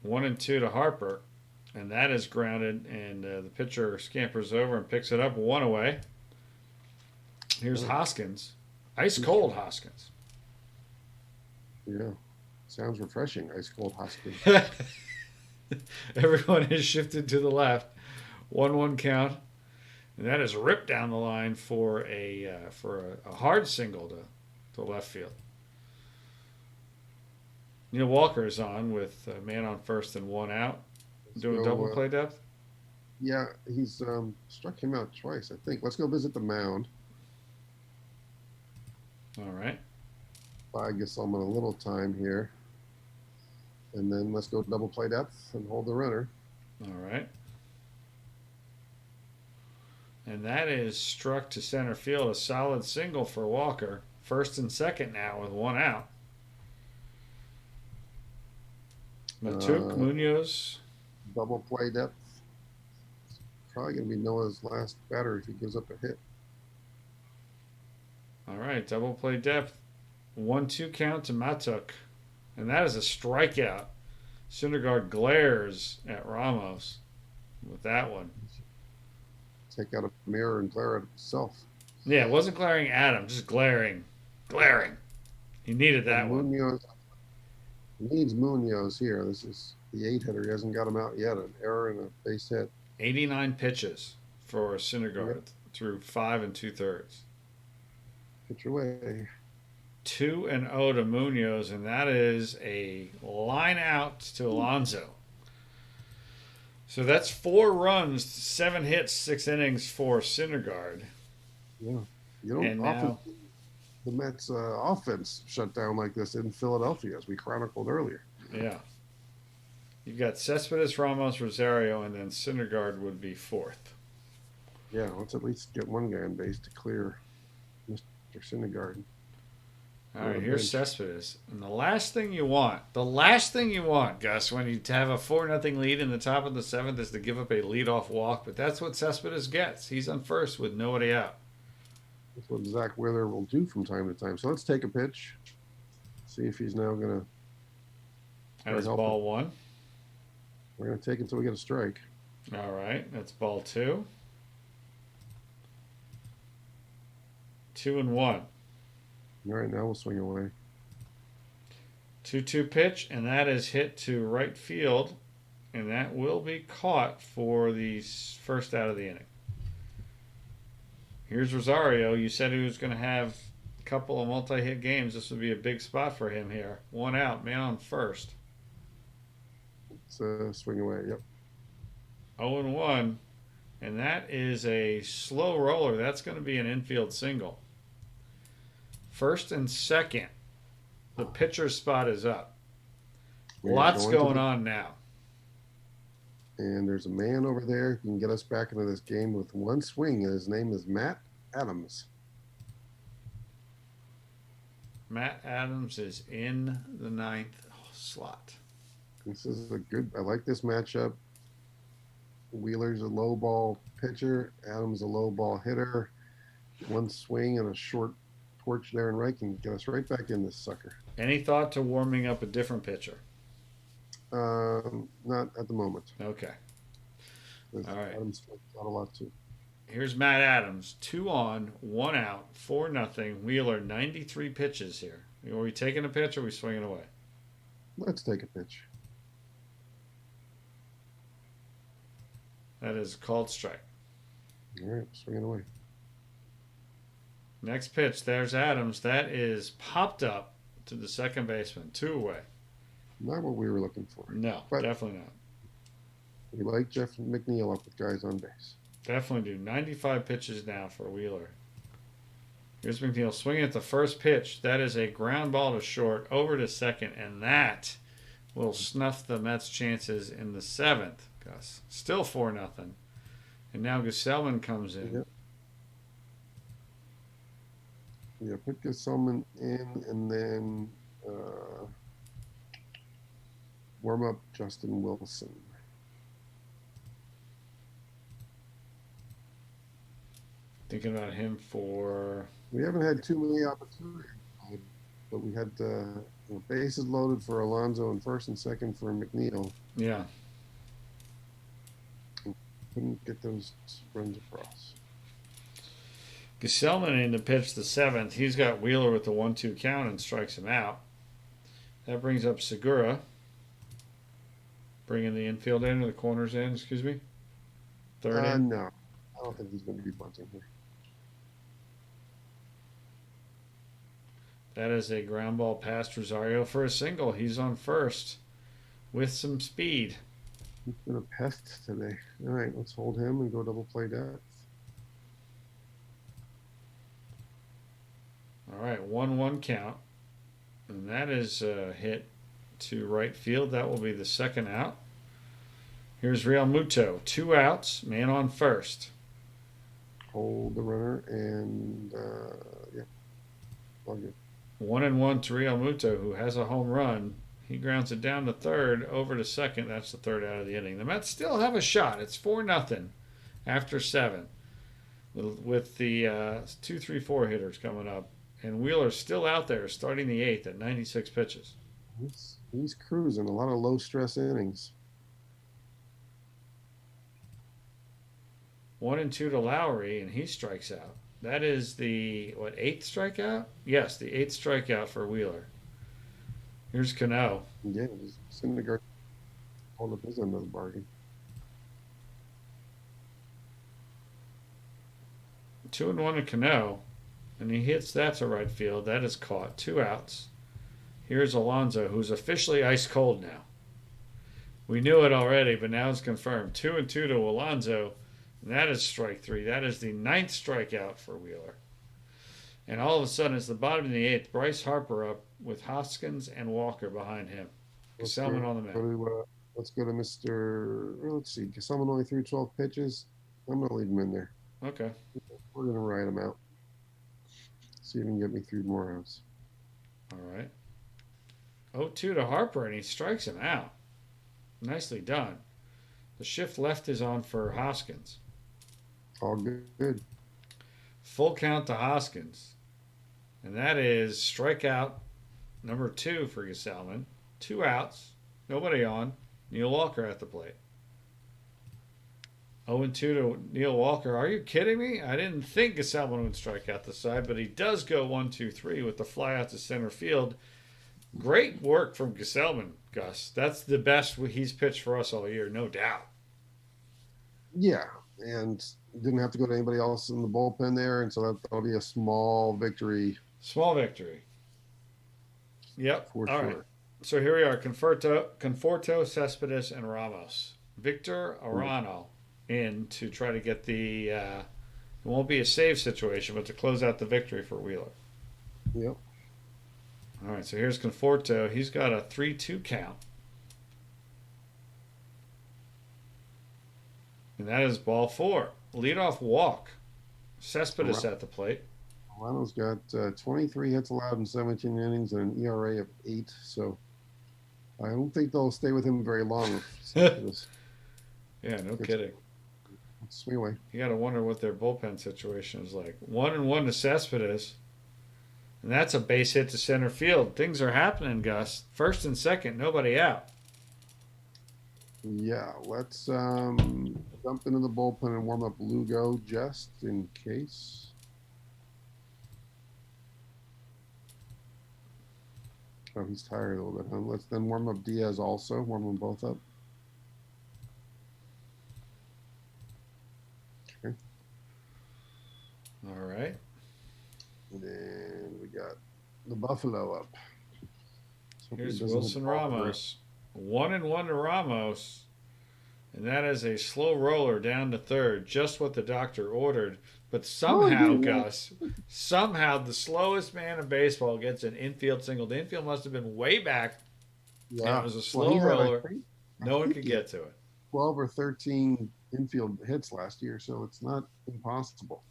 1-2 to Harper, and that is grounded, and the pitcher scampers over and picks it up, 1 away. Here's Hoskins. Ice cold Hoskins. Yeah. Sounds refreshing, ice cold Hoskins. Everyone is shifted to the left. 1-1 count. And that is ripped down the line for a hard single to left field. Neil Walker is on with a man on first and 1 out. Doing double play depth? Yeah, he's struck him out twice, I think. Let's go visit the mound. All right. I guess I'm on a little time here. And then let's go double play depth and hold the runner. All right. And that is struck to center field, a solid single for Walker. First and second now with 1 out. Matuk, Munoz. Double play depth. probably going to be Noah's last batter if he gives up a hit. All right, double play depth. 1-2 count to Matuk. And that is a strikeout. Syndergaard glares at Ramos with that one. Take out a mirror and glare at himself. Yeah, it wasn't glaring at him, just glaring. Glaring. He needed that one. Munoz needs Munoz here. This is the 8-hitter. He hasn't got him out yet. An error and a base hit. 89 pitches for Syndergaard through 5 2/3. Pitch away. 2-0 to Munoz, and that is a line out to Alonso. So that's 4 runs, 7 hits, 6 innings for Syndergaard. Yeah. You don't often see the Mets offense shut down like this in Philadelphia, as we chronicled earlier. Yeah. You've got Cespedes, Ramos, Rosario, and then Syndergaard would be 4th. Yeah, let's at least get one guy on base to clear Mr. Syndergaard. All right, here's Cespedes. And the last thing you want, Gus, when you have a 4-0 lead in the top of the 7th is to give up a leadoff walk. But that's what Cespedes gets. He's on first with nobody out. That's what Zach Wheeler will do from time to time. So let's take a pitch. See if he's now going to. That was ball 1. We're going to take until we get a strike. All right, that's ball 2. 2-1. All right, now we'll swing away. 2-2 pitch, and that is hit to right field, and that will be caught for the first out of the inning. Here's Rosario. You said he was going to have a couple of multi-hit games. This would be a big spot for him here. 1 out, man on first. Let's swing away, yep. 0-1, and that is a slow roller. That's going to be an infield single. First and second, the pitcher's spot is up. Lots going on now. And there's a man over there who can get us back into this game with one swing, and his name is Matt Adams. Matt Adams is in the 9th slot. This is I like this matchup. Wheeler's a low ball pitcher. Adams a low ball hitter. One swing and a short porch there and right can get us right back in this sucker. Any thought to warming up a different pitcher? Not at the moment. Okay. All right. Adams got a lot too. Here's Matt Adams. 2 on, 1 out, 4-0. Wheeler, 93 pitches here. Are we taking a pitch or are we swinging away? Let's take a pitch. That is called strike. All right, swinging away. Next pitch, there's Adams. That is popped up to the second baseman. 2 away. Not what we were looking for. No, but definitely not. We like Jeff McNeil up with guys on base. Definitely do. 95 pitches now for Wheeler. Here's McNeil swinging at the first pitch. That is a ground ball to short, over to second, and that will snuff the Mets' chances in the 7th. Gus. Still 4-0. And now Gesellman comes in. Yep. Yeah, put Gesellman in and then warm up Justin Wilson. Thinking about him for... We haven't had too many opportunities, but we had bases loaded for Alonso and first and second for McNeil. Yeah. Couldn't get those runs across. Gesellman in to pitch the 7th. He's got Wheeler with the 1-2 count and strikes him out. That brings up Segura. Bringing the infield in, or the corners in, excuse me. Third in. No. I don't think he's going to be bunting here. That is a ground ball past Rosario for a single. He's on first with some speed. He's been a pest today. All right, let's hold him and go double play depth. All right, 1-1 count. And that is a hit to right field. That will be the second out. Here's Real Muto. 2 outs, man on first. Hold the runner and, yeah, all good. 1-1 to Real Muto, who has a home run. He grounds it down to third, over to second. That's the third out of the inning. The Mets still have a shot. It's 4-0. after 7 with the 2, 3, 4 hitters coming up. And Wheeler's still out there starting the 8th at 96 pitches. He's cruising. A lot of low stress innings. 1-2 to Lowry, and he strikes out. That is the, 8th strikeout? Yes, the 8th strikeout for Wheeler. Here's Cano. Yeah, Syndergaard hold up his end of the bargain. 2-1 to Cano, and he hits that to right field. That is caught. 2 outs. Here's Alonso, who's officially ice cold now. We knew it already, but now it's confirmed. 2-2 to Alonso. And that is strike 3. That is the 9th strikeout for Wheeler. And all of a sudden, it's the bottom of the 8th. Bryce Harper up with Hoskins and Walker behind him. Gesellman on the mound. Let's go to Mr. Let's see. Gesellman only threw 12 pitches. I'm going to leave him in there. Okay. We're going to write him out. See if he can get me 3 more outs. All right. 0-2 to Harper, and he strikes him out. Nicely done. The shift left is on for Hoskins. All good. Full count to Hoskins. And that is strikeout number 2 for Gesellman. 2 outs. Nobody on. Neil Walker at the plate. 0-2 to Neil Walker. Are you kidding me? I didn't think Gesellman would strike out the side, but he does go 1-2-3 with the fly out to center field. Great work from Gesellman, Gus. That's the best he's pitched for us all year, no doubt. Yeah, and didn't have to go to anybody else in the bullpen there, and so that'll be a small victory. Small victory. Yep. For all sure. Right. So here we are, Conforto, Cespedes, and Ramos. Victor Arano in to try to get the, it won't be a save situation, but to close out the victory for Wheeler. Yep. All right, so here's Conforto. He's got a 3-2 count. And that is ball 4. Leadoff walk. Cespedes at the plate. Arano's got 23 hits allowed in 17 innings and an ERA of 8, so I don't think they'll stay with him very long. Yeah, no kidding. Swing away. You got to wonder what their bullpen situation is like. 1-1 to Cespedes. And that's a base hit to center field. Things are happening, Gus. First and second, nobody out. Yeah, let's jump into the bullpen and warm up Lugo just in case. Oh, he's tired a little bit, huh? Let's then warm up Diaz also. Warm them both up. Okay. All right. And we got the Buffalo up. So here's Wilson Ramos. 1-1 to Ramos. And that is a slow roller down to third, just what the doctor ordered. But somehow, Gus, somehow the slowest man in baseball gets an infield single. The infield must have been way back. Yeah. It was a slow roller. No one could get to it. 12 or 13 infield hits last year, so it's not impossible.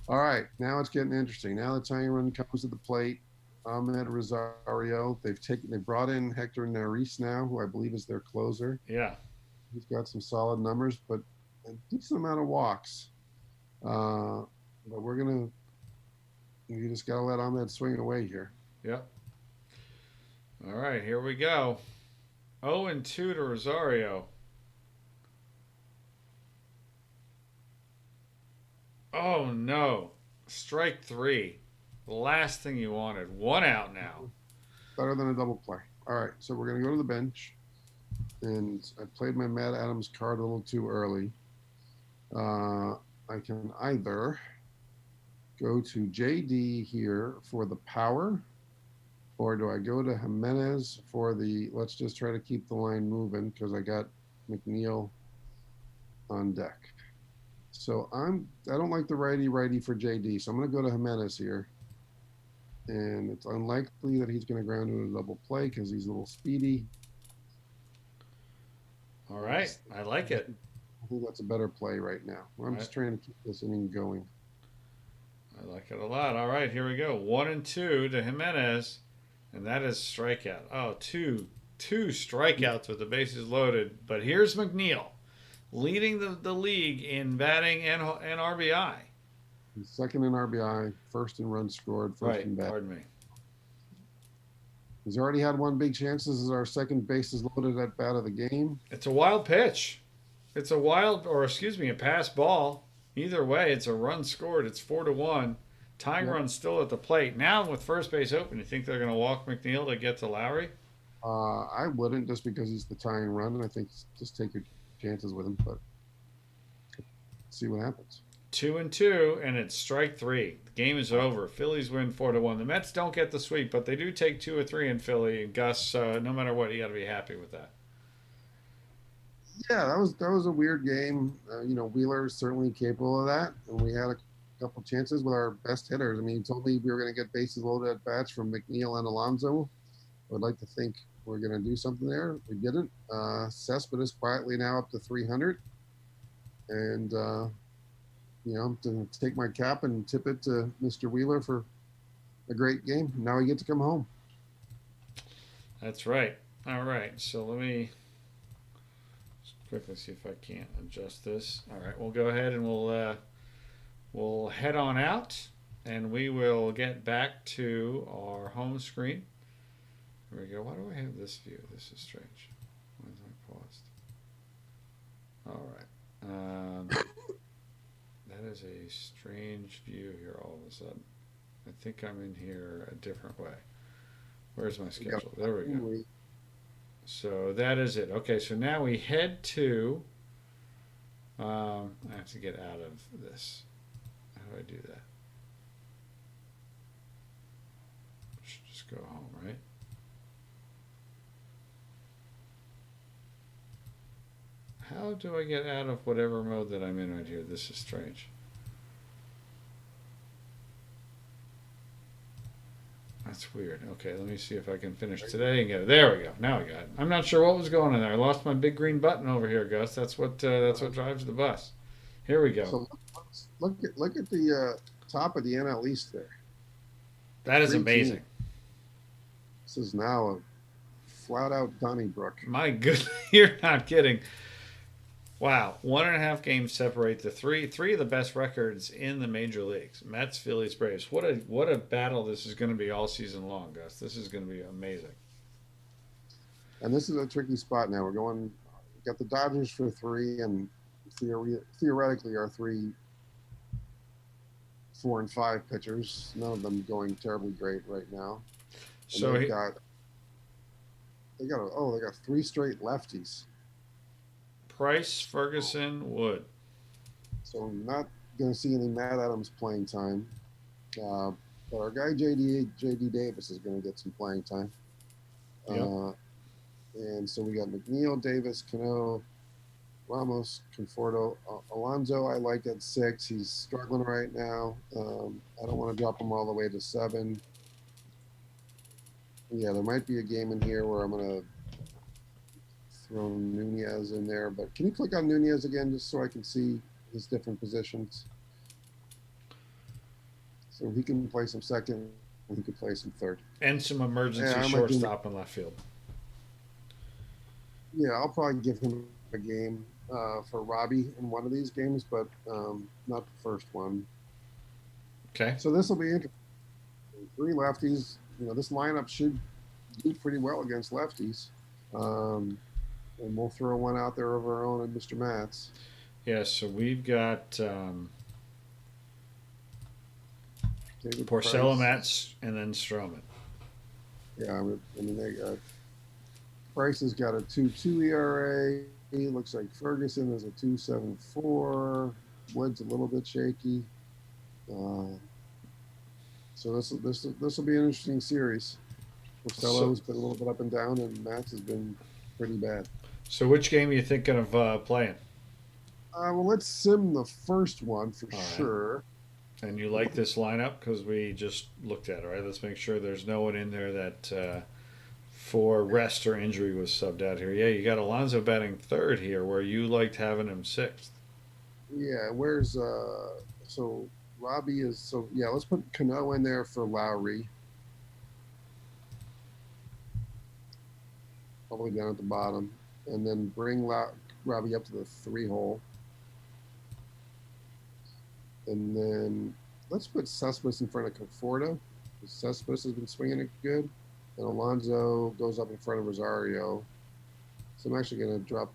All right, now it's getting interesting. Now the tying run comes to the plate. Ahmed Rosario. They've brought in Hector Neris now, who I believe is their closer. Yeah. He's got some solid numbers, but a decent amount of walks. But you just got to let Ahmed swing away here. Yep. All right, here we go. 0-2 to Rosario. Oh, no. Strike 3. The last thing you wanted. 1 out now. Better than a double play. All right, so we're going to go to the bench. And I played my Matt Adams card a little too early. I can either go to JD here for the power, or do I go to Jimenez for the, let's just try to keep the line moving because I got McNeil on deck. So I don't like the righty for JD, so I'm going to go to Jimenez here. And it's unlikely that he's going to ground into a double play because he's a little speedy. All right. I like it. I think that's a better play right now. I'm just trying to keep this inning going. I like it a lot. All right, here we go. 1-2 to Jimenez, and that is strikeout. Oh, two strikeouts with the bases loaded. But here's McNeil. leading the league in batting and RBI. He's second in RBI, first in runs scored, first in Right. bat. Pardon me. He's already had one big chance. This is our second bases loaded at bat of the game. It's a wild pitch. It's a wild, or excuse me, a pass ball. Either way, it's a run scored. It's 4-1. Tying Yep. run still at the plate. Now with first base open, you think they're going to walk McNeil to get to Lowry? I wouldn't just because he's the tying run. I think just take your chances with him, but see what happens. 2-2, and it's strike three. The game is over. Phillies win 4-1. The Mets don't get the sweep, but they do take 2 or 3 in Philly. And Gus, no matter what, you got to be happy with that. Yeah, that was a weird game. Wheeler's certainly capable of that, and we had a couple chances with our best hitters. I mean, he told me we were going to get bases loaded at bats from McNeil and Alonso. I would like to think we're going to do something there. We didn't. Cespedes quietly now up to 300, and I'm going to take my cap and tip it to Mr. Wheeler for a great game. Now we get to come home. That's right. All right, so let me just quickly see if I can't adjust this. All right, we'll go ahead and we'll head on out, and we will get back to our home screen. Here we go. Why do I have this view? This is strange. Why is I paused? All right. That is a strange view here all of a sudden. I think I'm in here a different way. Where's my schedule? There we go. So that is it. Okay, so now we head to. I have to get out of this. How do I do that? Should just go home, right? How do I get out of whatever mode that I'm in right here? This is strange. That's weird. Okay, let me see if I can finish today and get it. There we go. Now I got it. I'm not sure what was going on there. I lost my big green button over here, Gus. That's what drives the bus. Here we go. So look at the top of the NL East there. That is amazing. This is now a flat out Donnybrook. My goodness, you're not kidding. Wow, 1.5 games separate the three of the best records in the major leagues. Mets, Phillies, Braves. What a battle this is going to be all season long, Gus. This is going to be amazing. And this is a tricky spot now. We got the Dodgers for 3, and theoretically our 3, 4, and 5 pitchers. None of them going terribly great right now. And So they got 3 straight lefties. Price, Ferguson, Wood. So I'm not going to see any Matt Adams playing time. But our guy JD Davis is going to get some playing time. Yep. And so we got McNeil, Davis, Cano, Ramos, Conforto, Alonso. I like at 6. He's struggling right now. I don't want to drop him all the way to 7. Yeah, there might be a game in here where I'm going to throw Nunez in there, but can you click on Nunez again just so I can see his different positions? So he can play some second, and he could play some third. And some emergency shortstop in left field. Yeah, I'll probably give him a game for Robbie in one of these games, but not the first one. Okay. So this will be interesting. 3 lefties. This lineup should do pretty well against lefties. And we'll throw one out there of our own and Mr. Matt's. Yeah, so we've got Porcello, Matz, and then Stroman. Yeah, I mean they got Price has got a 2.2 ERA. He looks like Ferguson is a 2.74. Wood's a little bit shaky. So this will be an interesting series. Porcello's been a little bit up and down, and Matz has been pretty bad. So which game are you thinking of playing? Well, let's sim the first one for sure. And you like this lineup because we just looked at it, right? Let's make sure there's no one in there that for rest or injury was subbed out here. Yeah, you got Alonso batting 3rd here, where you liked having him 6th. Yeah, where's so Robbie is let's put Cano in there for Lowry. Probably down at the bottom. And then bring Robbie up to the 3-hole. And then let's put Cespedes in front of Conforto. Cespedes has been swinging it good. And Alonso goes up in front of Rosario. So I'm actually going to drop.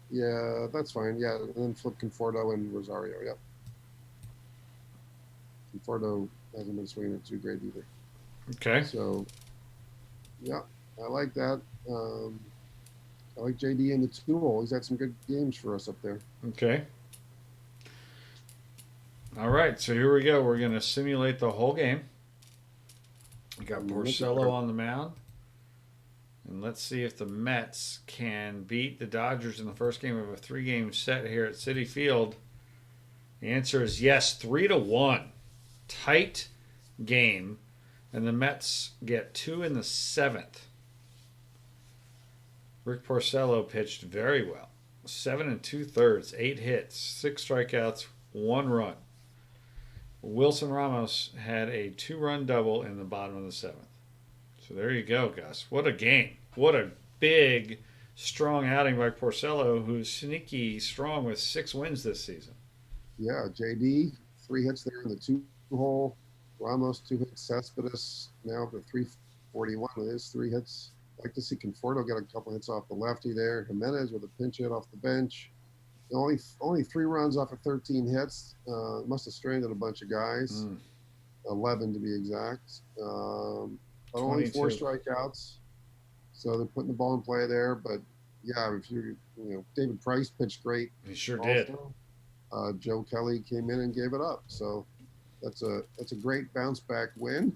Yeah, that's fine. Yeah, and then flip Conforto and Rosario. Yep. Conforto hasn't been swinging it too great either. Okay. So, yeah, I like that. I like JD in the 2-hole. He's had some good games for us up there. Okay. All right, so here we go. We're going to simulate the whole game. We got Porcello on the mound. And let's see if the Mets can beat the Dodgers in the first game of a 3-game set here at Citi Field. The answer is yes, 3-1. Tight game. And the Mets get 2 in the 7th. Rick Porcello pitched very well. 7 2/3, 8 hits, 6 strikeouts, 1 run. Wilson Ramos had a 2-run double in the bottom of the 7th. So there you go, Gus. What a game. What a big, strong outing by Porcello, who's sneaky strong with 6 wins this season. Yeah, JD, 3 hits there in the 2-hole. Ramos, 2 hits. Cespedes now up to 341 with his 3 hits. I'd like to see Conforto get a couple hits off the lefty there. Jimenez with a pinch hit off the bench. Only 3 runs off of 13 hits. Must have stranded a bunch of guys. 11 to be exact. But only 4 strikeouts. So they're putting the ball in play there. But yeah, if David Price pitched great. He sure did. Joe Kelly came in and gave it up. So that's a great bounce back win.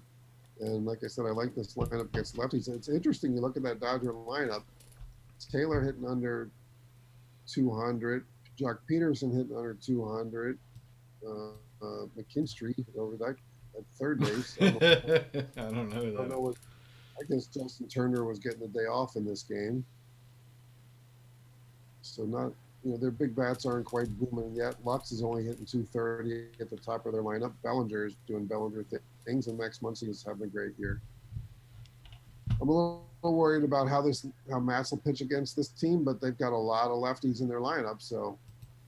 And like I said, I like this lineup against lefties. It's interesting. You look at that Dodger lineup. Taylor hitting under 200. Jock Peterson hitting under 200. McKinstry over that at third base. I don't know that. I guess Justin Turner was getting the day off in this game. So not, their big bats aren't quite booming yet. Lux is only hitting 230 at the top of their lineup. Bellinger is doing Bellinger things, and Max Muncy is having a great year. I'm a little worried about how Mats will pitch against this team, but they've got a lot of lefties in their lineup, so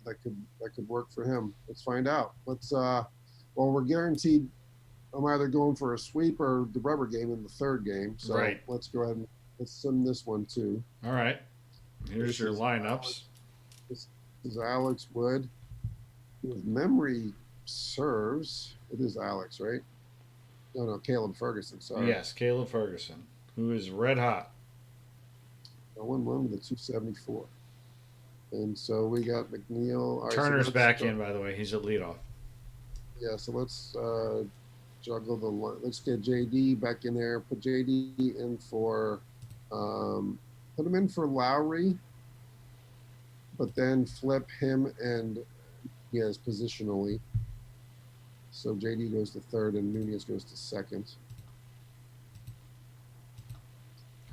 that could work for him. Let's find out. We're guaranteed. I'm either going for a sweep or the rubber game in the 3rd game. So right. Let's go ahead and let's sim this one too. All right. Here's your lineups. This is Alex Wood. If memory serves, it is Alex, right? No, Caleb Ferguson. Sorry. Yes, Caleb Ferguson, who is red hot. I won one with a 274. And so we got McNeil. Right, Turner's back in, by the way. He's at leadoff. Yeah, so let's juggle the line. Let's get JD back in there. Put JD in for, put him in for Lowry, but then flip him and Nunez positionally. So JD goes to 3rd and Nunez goes to 2nd.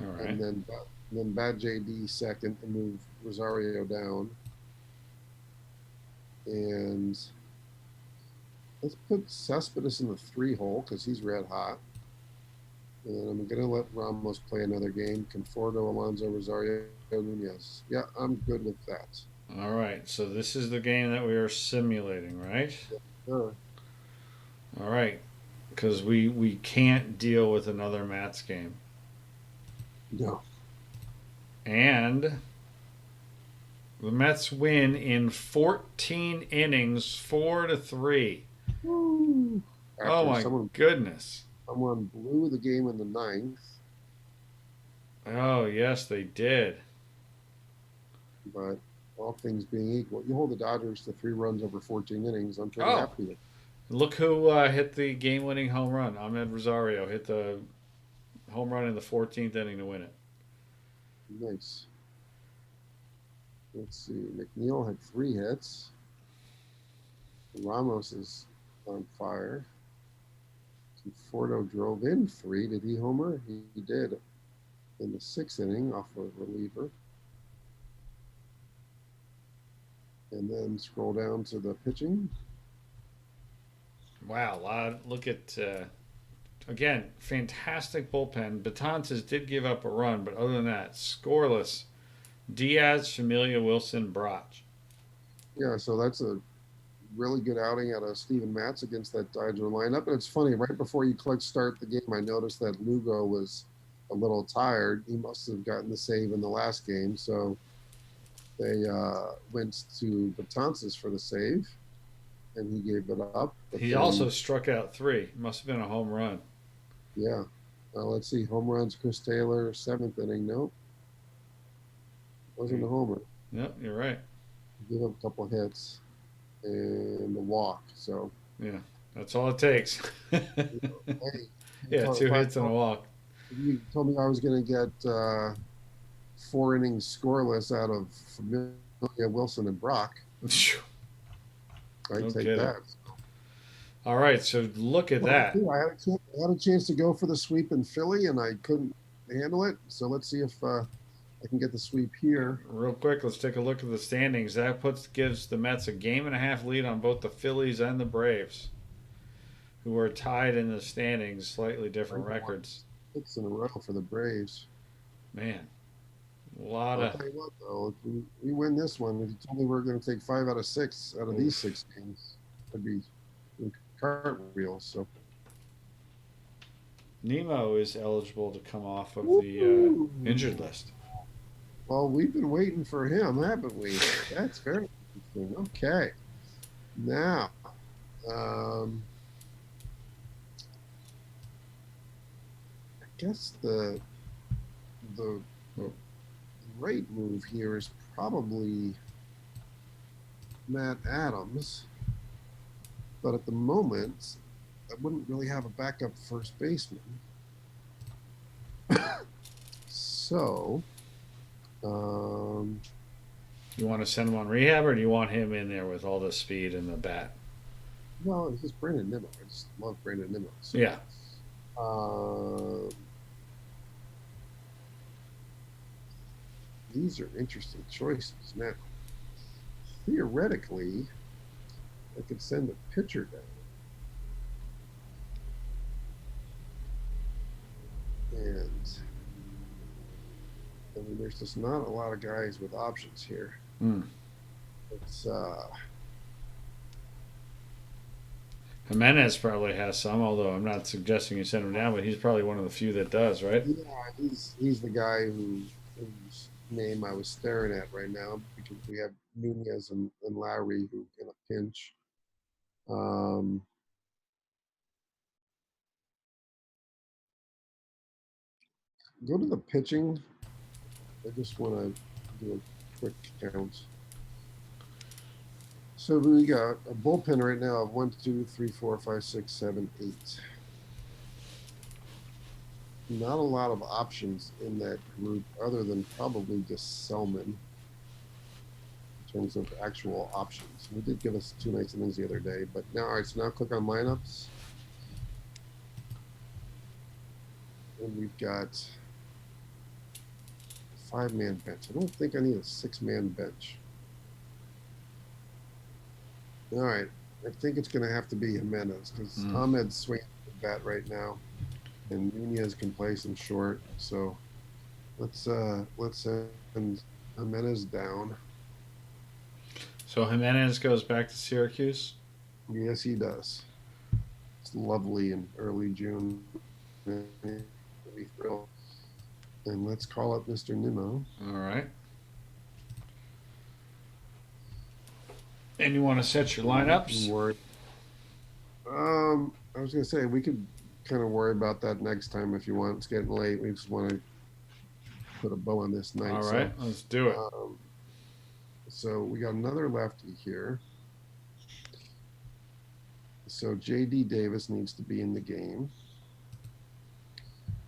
All right. And then bat JD 2nd and move Rosario down. And let's put Cespedes in the 3-hole because he's red hot. And I'm going to let Ramos play another game. Conforto, Alonso, Rosario, Nunez. Yeah, I'm good with that. All right. So this is the game that we are simulating, right? Yeah, sure. All right. Because we can't deal with another Mats game. No. And the Mets win in 14 innings, 4-3. Woo. Oh my goodness. Someone blew the game in the 9th. Oh, yes, they did. But all things being equal, you hold the Dodgers to 3 runs over 14 innings. I'm pretty happy with it. Look who hit the game-winning home run. Ahmed Rosario hit the home run in the 14th inning to win it. Nice. Let's see. McNeil had 3 hits. Ramos is on fire. Conforto drove in 3. Did he homer? He did in the 6th inning off a reliever. And then scroll down to the pitching. Wow. Look at, again, fantastic bullpen. Betances did give up a run, but other than that, scoreless Diaz, Familia, Wilson, Brach. Yeah, so that's a really good outing out of Steven Matz against that Dodger lineup. And it's funny, right before you click start the game, I noticed that Lugo was a little tired. He must have gotten the save in the last game. So they went to Betances for the save, and he gave it up. But He also then, struck out 3. Must have been a home run. yeah, let's see, home runs, Chris Taylor, 7th inning. Nope, wasn't a homer. Yep, you're right. Give up a couple hits and a walk. So, Yeah, that's all it takes. hey, Yeah, 2 if hits and a walk. you told me I was going to get 4 innings scoreless out of Familia, Wilson, and Brock, I'd No take kidding. that. All right, so look at that. I had a chance to go for the sweep in Philly, and I couldn't handle it. So let's see if I can get the sweep here. Real quick, let's take a look at the standings. That gives the Mets a game and a half lead on both the Phillies and the Braves, who are tied in the standings, slightly I different won records. 6 in a row for the Braves. Man, a lot I'll of. tell you what, though, if we win this one, if you told me we are going to take 5 out of 6 out of these 6 games, I'd be in cartwheels. So Nemo is eligible to come off of the Woo! injured list. Well, we've been waiting for him, haven't we? That's very interesting. Okay, now. I guess the right move here is probably Matt Adams, but at the moment, I wouldn't really have a backup first baseman. So, You want to send him on rehab, or do you want him in there with all the speed and the bat? well, it's just Brandon Nimmo. I just love Brandon Nimmo. So, Yeah. These are interesting choices. Now, theoretically, I could send a pitcher down. And I mean, there's just not a lot of guys with options here. It's Jimenez probably has some, although I'm not suggesting you send him down, but he's probably one of the few that does, right? yeah, he's the guy whose name I was staring at right now because we have Nunez and Lowry who in a pinch. Go to the pitching. I just want to do a quick count. So we got a bullpen right now of 1, 2, 3, 4, 5, 6, 7, 8. Not a lot of options in that group other than probably just Selman in terms of actual options. He did give us 2 nice innings the other day, but now, all right, so now click on lineups. And we've got a 5-man bench. I don't think I need a 6-man bench. All right, I think it's going to have to be Jimenez because Ahmed's swinging the bat right now, and Nunez can play some short. So let's send Jimenez down. So Jimenez goes back to Syracuse? Yes, he does. It's lovely in early June. Be thrilled. And let's call up Mr. Nimmo. All right. And you want to set your lineups? I was going to say, we could kind of worry about that next time if you want. It's getting late. We just want to put a bow on this night. All right, let's do it. So we got another lefty here. So J.D. Davis needs to be in the game.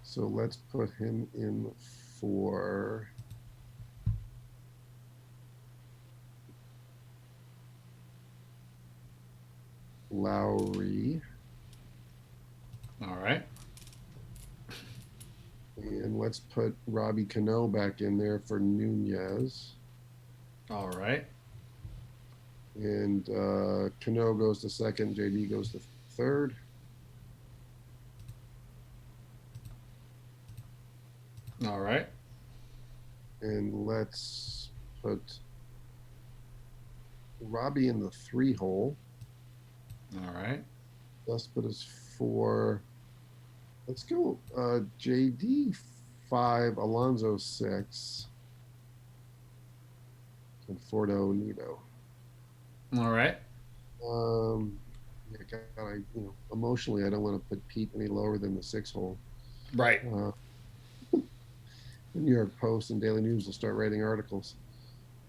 So let's put him in for Lowry. All right. And let's put Robbie Cano back in there for Nunez. All right. And Cano goes to second, JD goes to third. All right. And let's put Robbie in the 3 hole. All right. Cespedes 4. Let's go JD 5, Alonso 6, and Fordo Nito. All right. Yeah, emotionally, I don't want to put Pete any lower than the 6 hole. Right. The New York Post and Daily News will start writing articles.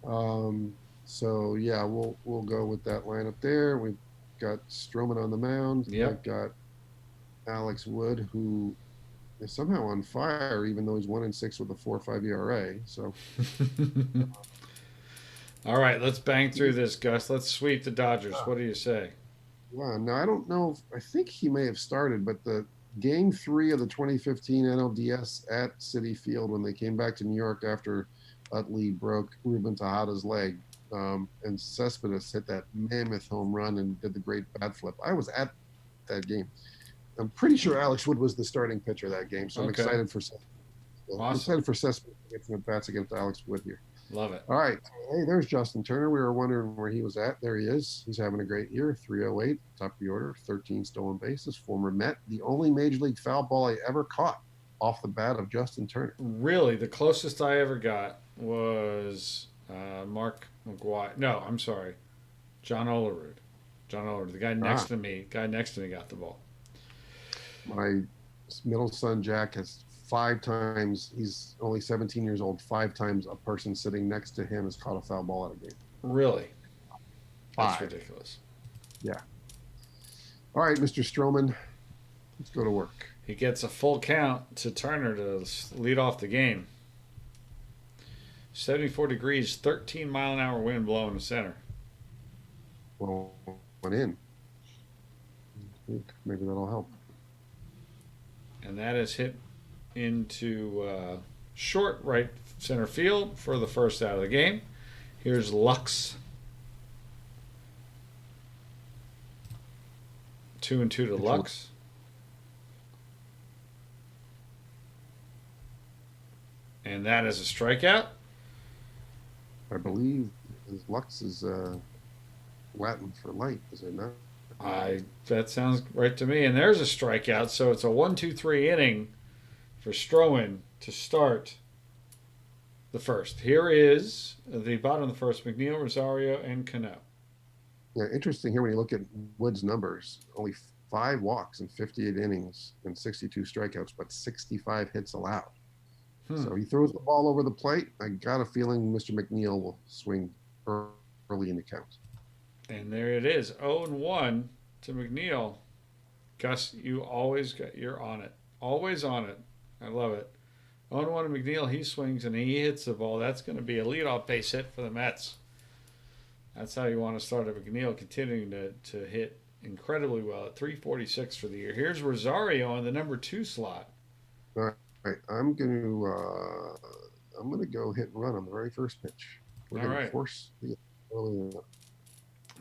So yeah, we'll go with that lineup there. We've got Stroman on the mound. Yep. I've got Alex Wood, who is somehow on fire, even though he's 1-6 with a 4.5 ERA. So. All right, let's bang through this, Gus. Let's sweep the Dodgers. What do you say? Wow. Now I don't know. I think he may have started, but the Game 3 of the 2015 NLDS at Citi Field, when they came back to New York after Utley broke Ruben Tejada's leg, and Cespedes hit that mammoth home run and did the great bat flip. I was at that game. I'm pretty sure Alex Wood was the starting pitcher that game, so I'm excited for Cespedes. Awesome. I'm excited for Cespedes to get some at bats against Alex Wood here. Love it. All right. Hey, there's Justin Turner. We were wondering where he was at. There he is. He's having a great year. 308, top of the order, 13 stolen bases. Former Met. The only major league foul ball I ever caught off the bat of Justin Turner. Really, the closest I ever got was Mark McGuire. No, I'm sorry, John Olerud. John Olerud, the guy next to me. Guy next to me got the ball. My middle son Jack has 5 times. He's only 17 years old. 5 times a person sitting next to him has caught a foul ball at a game. Really? 5. That's ridiculous. Yeah. All right, Mr. Stroman, let's go to work. He gets a full count to Turner to lead off the game. 74 degrees, 13-mile-an-hour wind blowing the center. Well, went in. Maybe that'll help. And that is hit into short right center field for the first out of the game. Here's Lux. 2-2 to Lux. And that is a strikeout. I believe Lux is Latin for light, is it not? That sounds right to me. And there's a strikeout. So it's a 1-2-3 inning for Stroman to start the first. Here is the bottom of the first: McNeil, Rosario, and Cano. Yeah, interesting here when you look at Wood's numbers. Only 5 walks in 58 innings and 62 strikeouts, but 65 hits allowed. So he throws the ball over the plate. I got a feeling Mr. McNeil will swing early in the count. And there it is, 0-1 to McNeil. Gus, you're on it. Always on it. I love it. 0-1 to McNeil, he swings and he hits the ball. That's going to be a leadoff base hit for the Mets. That's how you want to start at McNeil, continuing to hit incredibly well at 346 for the year. Here's Rosario on the number 2 slot. All right, I'm going to go hit and run on the very first pitch. We're going to force the early.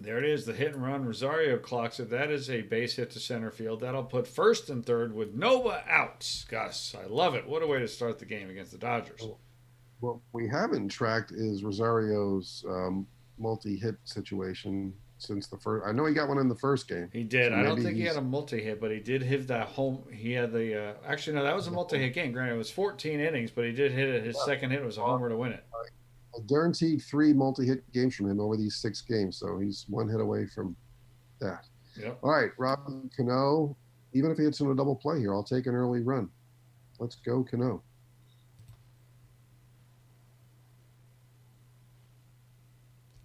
There it is, the hit and run. Rosario clocks it. That is a base hit to center field. That'll put first and third with Nova outs. Gus, I love it. What a way to start the game against the Dodgers. What we haven't tracked is Rosario's multi-hit situation since the first. I know he got one in the first game. He did. So I don't think he had a multi-hit, but he did hit that home. He had the actually no, that was a multi-hit game. Granted, it was 14 innings, but he did hit it. His second hit was a homer to win it. I guaranteed 3 multi-hit games from him over these 6 games, so he's 1 hit away from that. Yep. All right, Robin Cano. Even if he hits in a double play here, I'll take an early run. Let's go, Cano.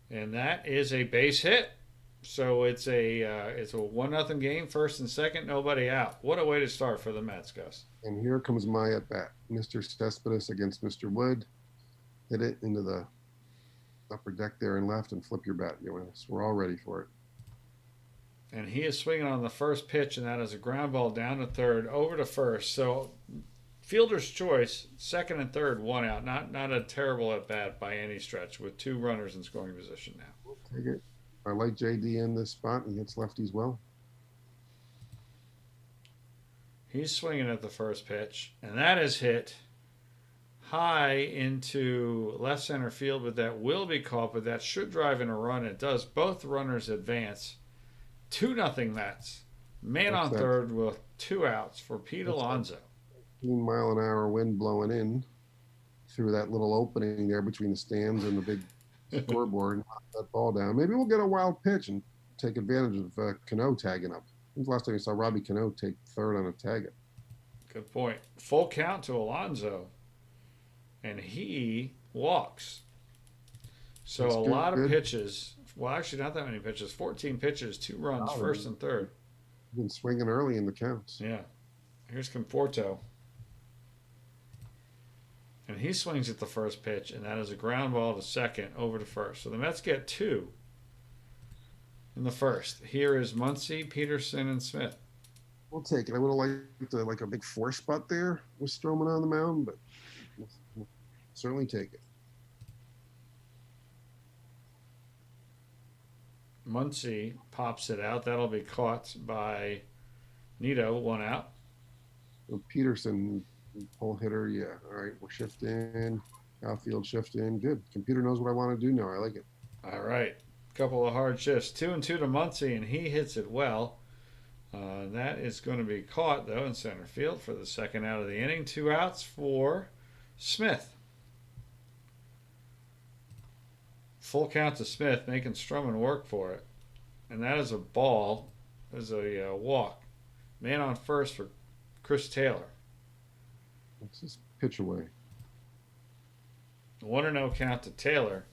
And that is a base hit. So it's a 1-0 game, first and second, nobody out. What a way to start for the Mets, Gus. And here comes my at bat, Mr. Cespedes against Mr. Wood. Hit it into the upper deck there and left, and flip your bat, Jonas. We're all ready for it. And he is swinging on the first pitch, and that is a ground ball down to third, over to first. So fielder's choice, second and third, 1 out. Not a terrible at bat by any stretch, with 2 runners in scoring position now. We'll take it. I like JD in this spot. He hits lefties well. He's swinging at the first pitch, and that is hit high into left center field, but that will be caught, but that should drive in a run. It does. Both runners advance. 2-0 Mets. Man That's on that. third with 2 outs for Pete That's Alonso. 15-mile-an-hour wind blowing in through that little opening there between the stands and the big scoreboard and knock that ball down. Maybe we'll get a wild pitch and take advantage of Cano tagging up. When's the last time you saw Robbie Cano take third on a tag up? Good point. Full count to Alonso, and he walks. So That's a good, lot of good. pitches. Well, actually, not that many pitches. 14 pitches, 2 runs, Wow. first and third. Been swinging early in the counts. Yeah. Here's Conforto. And he swings at the first pitch, and that is a ground ball to second, over to first. So the Mets get 2 in the first. Here is Muncy, Peterson, and Smith. We'll take it. I would have liked a big 4 spot there with Stroman on the mound, but we'll certainly take it. Muncy pops it out. That'll be caught by Nito, 1 out. So Peterson, pull hitter, yeah. All right, we're shifting. Outfield shifting. Good. Computer knows what I want to do now. I like it. All right. Couple of hard shifts. 2-2 to Muncy, and he hits it well. That is going to be caught, though, in center field for the second out of the inning. 2 outs for Smith. Full count to Smith, making Stroman work for it. And that is a ball. That is a walk. Man on first for Chris Taylor. Let's just pitch away. 1-0 count to Taylor.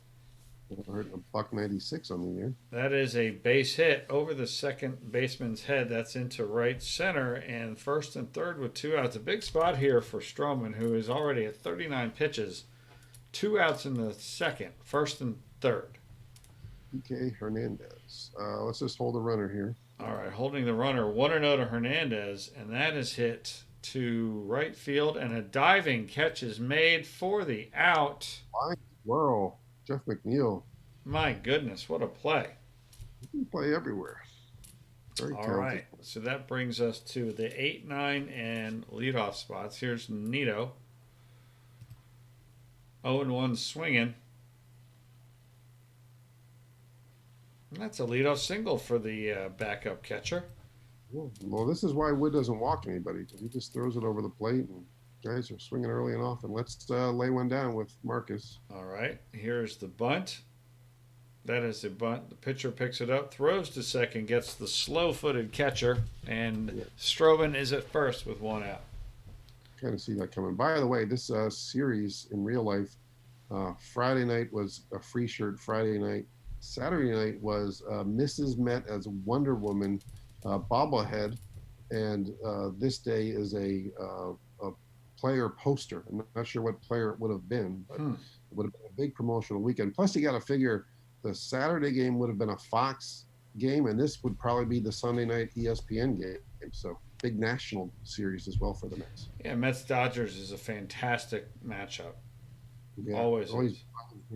I heard a $1.96 on the air. That is a base hit over the second baseman's head. That's into right center, and first and third with 2 outs. A big spot here for Stroman, who is already at 39 pitches. 2 outs in the second, first and third. PK Hernandez. Let's just hold the runner here. All right, holding the runner, 1-0 to Hernandez, and that is hit to right field, and a diving catch is made for the out. Fine swirl. Jeff McNeil. My goodness, what a play. He can play everywhere. Very All talented. right, so that brings us to the 8, 9, and leadoff spots. Here's Nito. 0-1 swinging. And that's a leadoff single for the backup catcher. Well, this is why Wood doesn't walk anybody, because he just throws it over the plate, and guys are swinging early and often. Let's lay one down with Marcus. All right, here's the bunt. That is the bunt. The pitcher picks it up, throws to second, gets the slow-footed catcher, and Stroman is at first with 1 out. Kind of see that coming. By the way, this series in real life, Friday night was a free shirt Friday night. Saturday night was Mrs. Met as Wonder Woman bobblehead, and this day is a player poster. I'm not sure what player it would have been, but it would have been a big promotional weekend. Plus, you got to figure the Saturday game would have been a Fox game, and this would probably be the Sunday night ESPN game. So big national series as well for the Mets. Yeah, Mets-Dodgers is a fantastic matchup. Yeah, Always always is.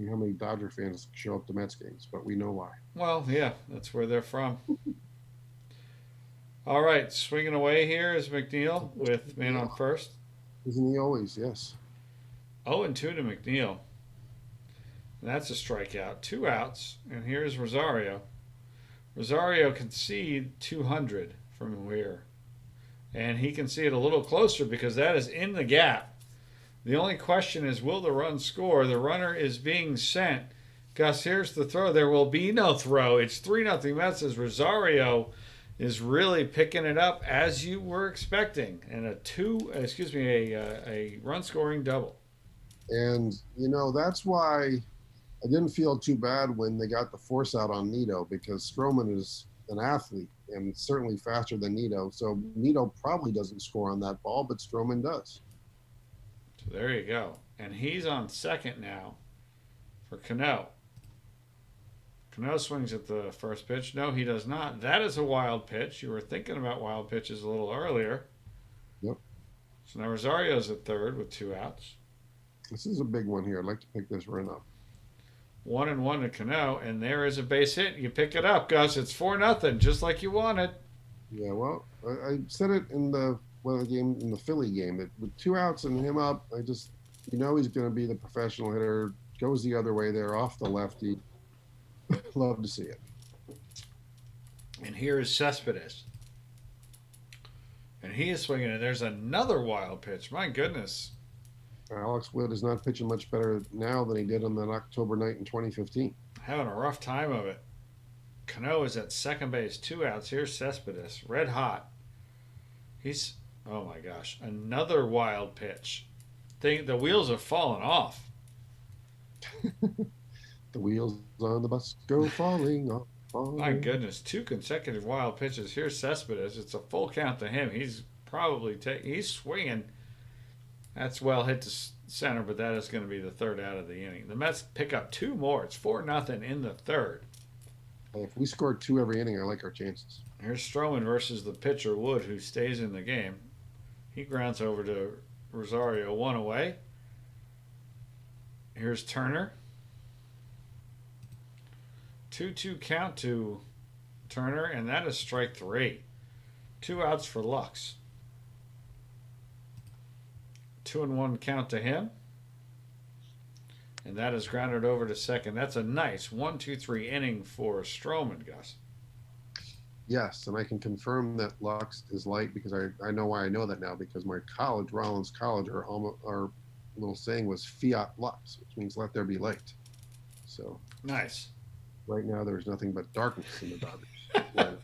how many Dodger fans show up to Mets games, but we know why. Well, yeah, that's where they're from. All right, swinging away here is McNeil with man on first. Isn't he always? Yes. 0-2 to McNeil. And that's a strikeout. 2 outs. And here's Rosario. Rosario can see 200 from here. And he can see it a little closer because that is in the gap. The only question is, will the run score? The runner is being sent. Gus, here's the throw. There will be no throw. It's 3-0 Mets as Rosario is really picking it up as you were expecting. And a run scoring double. And, that's why I didn't feel too bad when they got the force out on Nito, because Stroman is an athlete and certainly faster than Nito. So Nito probably doesn't score on that ball, but Stroman does. So there you go. And he's on second now for Cano. Cano swings at the first pitch. No, he does not. That is a wild pitch. You were thinking about wild pitches a little earlier. Yep. So now Rosario's at third with 2 outs. This is a big one here. I'd like to pick this run up. 1-1 to Cano, and there is a base hit. You pick it up, Gus. It's 4-0, just like you wanted. Yeah, well, I said it in the game in the Philly game. With 2 outs and him up, I just You know he's going to be the professional hitter. Goes the other way there off the lefty. Love to see it. And here is Cespedes. And he is swinging it. There's another wild pitch. My goodness. Alex Wood is not pitching much better now than he did on that October night in 2015. Having a rough time of it. Cano is at second base. 2 outs. Here's Cespedes. Red hot. He's, oh my gosh, another wild pitch. The wheels have fallen off. The wheels on the bus go falling off. My goodness, 2 consecutive wild pitches. Here's Cespedes. It's a full count to him. He's probably he's swinging. That's well hit to center, but that is going to be the 3rd out of the inning. The Mets pick up 2 more. It's 4-0 in the 3rd. If we score 2 every inning, I like our chances. Here's Stroman versus the pitcher Wood, who stays in the game. He grounds over to Rosario, 1 away. Here's Turner. 2-2 count to Turner, and that is strike 3. 2 outs for Lux. 2-1 count to him. And that is grounded over to second. That's a nice 1-2-3 inning for Stroman, Gus. Yes, and I can confirm that Lux is light because I know why I know that now because my college, Rollins College, our little saying was Fiat Lux, which means let there be light. So nice. Right now there's nothing but darkness in the Dodgers.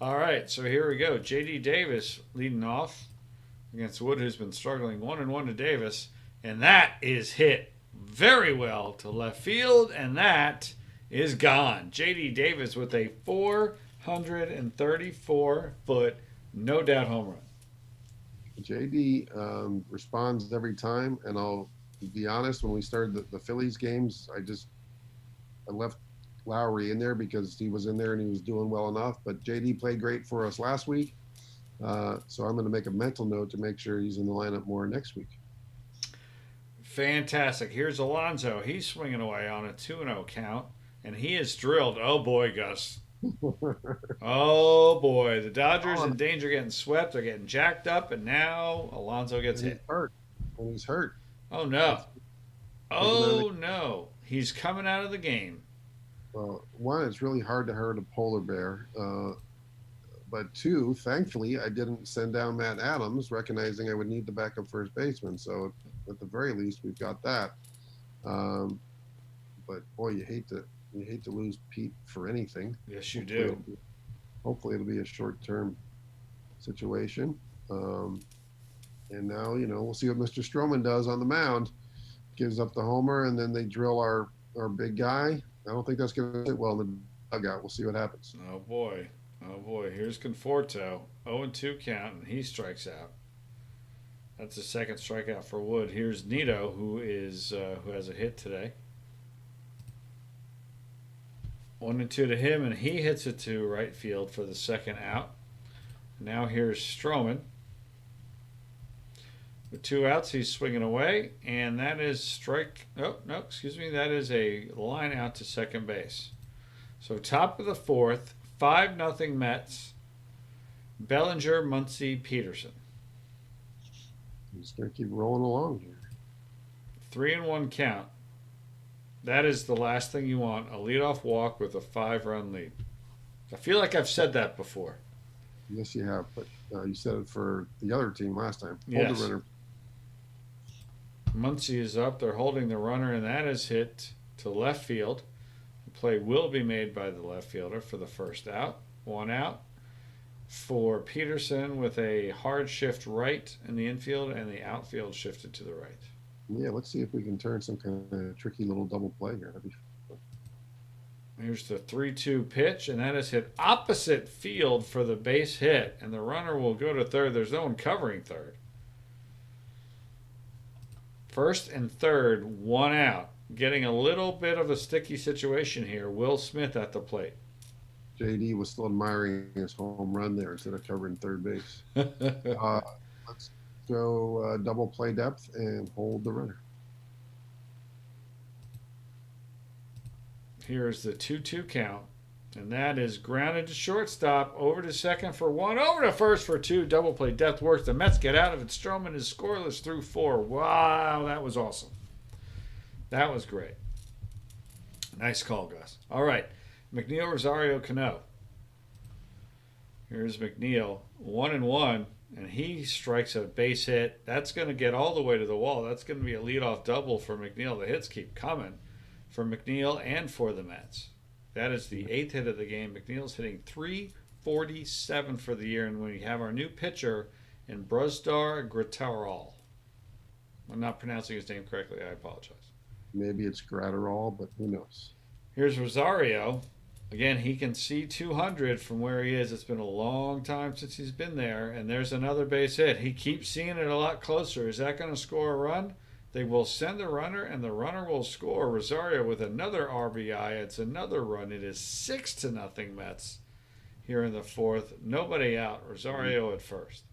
All right, so here we go. J.D. Davis leading off against Wood, who's been struggling. 1-1 to Davis, and that is hit very well to left field, and that is gone. J.D. Davis with a 434-foot, no doubt home run. J.D. Responds every time, and I'll be honest, when we started the Phillies games, I left Lowry in there because he was in there and he was doing well enough, but J.D. played great for us last week, so I'm going to make a mental note to make sure he's in the lineup more next week. Fantastic. Here's Alonso. He's swinging away on a 2-0 count. And he is drilled. Oh, boy, Gus. Oh, boy. The Dodgers in danger getting swept. They're getting jacked up, and now Alonso gets hit. He's hurt. Oh, no. Oh, no. He's coming out of the game. Well, 1, it's really hard to hurt a polar bear. But 2, thankfully, I didn't send down Matt Adams, recognizing I would need the backup first baseman. So at the very least, we've got that. But, boy, you hate to lose Pete for anything. Yes, you do. Hopefully it'll be a short-term situation. And now, we'll see what Mr. Stroman does on the mound. Gives up the homer, and then they drill our big guy. I don't think that's going to sit well in the dugout. We'll see what happens. Oh, boy. Oh, boy. Here's Conforto. 0-2 count, and he strikes out. That's the second strikeout for Wood. Here's Nito, who has a hit today. 1-2 to him, and he hits it to right field for the second out. Now here's Stroman. With 2 outs, he's swinging away, and that is strike. Oh, no, excuse me. That is a line out to second base. So top of the 4th, 5-0 Mets. Bellinger, Muncy, Peterson. He's going to keep rolling along here. 3-1 count. That is the last thing you want, a leadoff walk with a 5-run lead. I feel like I've said that before. Yes, you have, but you said it for the other team last time. Yes. Hold the runner. Muncy is up. They're holding the runner, and that is hit to left field. The play will be made by the left fielder for the first out. 1 out for Peterson with a hard shift right in the infield, and the outfield shifted to the right. Yeah, let's see if we can turn some kind of tricky little double play here. Here's the 3-2 pitch, and that is hit opposite field for the base hit, and the runner will go to third. There's no one covering third. First and third, 1 out. Getting a little bit of a sticky situation here. Will Smith at the plate. JD was still admiring his home run there instead of covering third base. Let's go double play depth and hold the runner. Here's the 2-2 count. And that is grounded to shortstop, over to second for one, over to first for two. Double play depth works. The Mets get out of it. Stroman is scoreless through four. Wow, that was awesome. That was great. Nice call, Gus. All right. McNeil, Rosario, Cano. Here's McNeil, 1-1, and he strikes a base hit. That's going to get all the way to the wall. That's going to be a leadoff double for McNeil. The hits keep coming for McNeil and for the Mets. That is the 8th hit of the game. McNeil's hitting .347 for the year, and we have our new pitcher in Brusdar Gratterall. I'm not pronouncing his name correctly. I apologize. Maybe it's Gratterall, but who knows? Here's Rosario. Again, he can see 200 from where he is. It's been a long time since he's been there, and there's another base hit. He keeps seeing it a lot closer. Is that going to score a run? They will send the runner, and the runner will score. Rosario with another RBI. It's another run. It is 6-0 Mets here in the fourth. Nobody out. Rosario at first.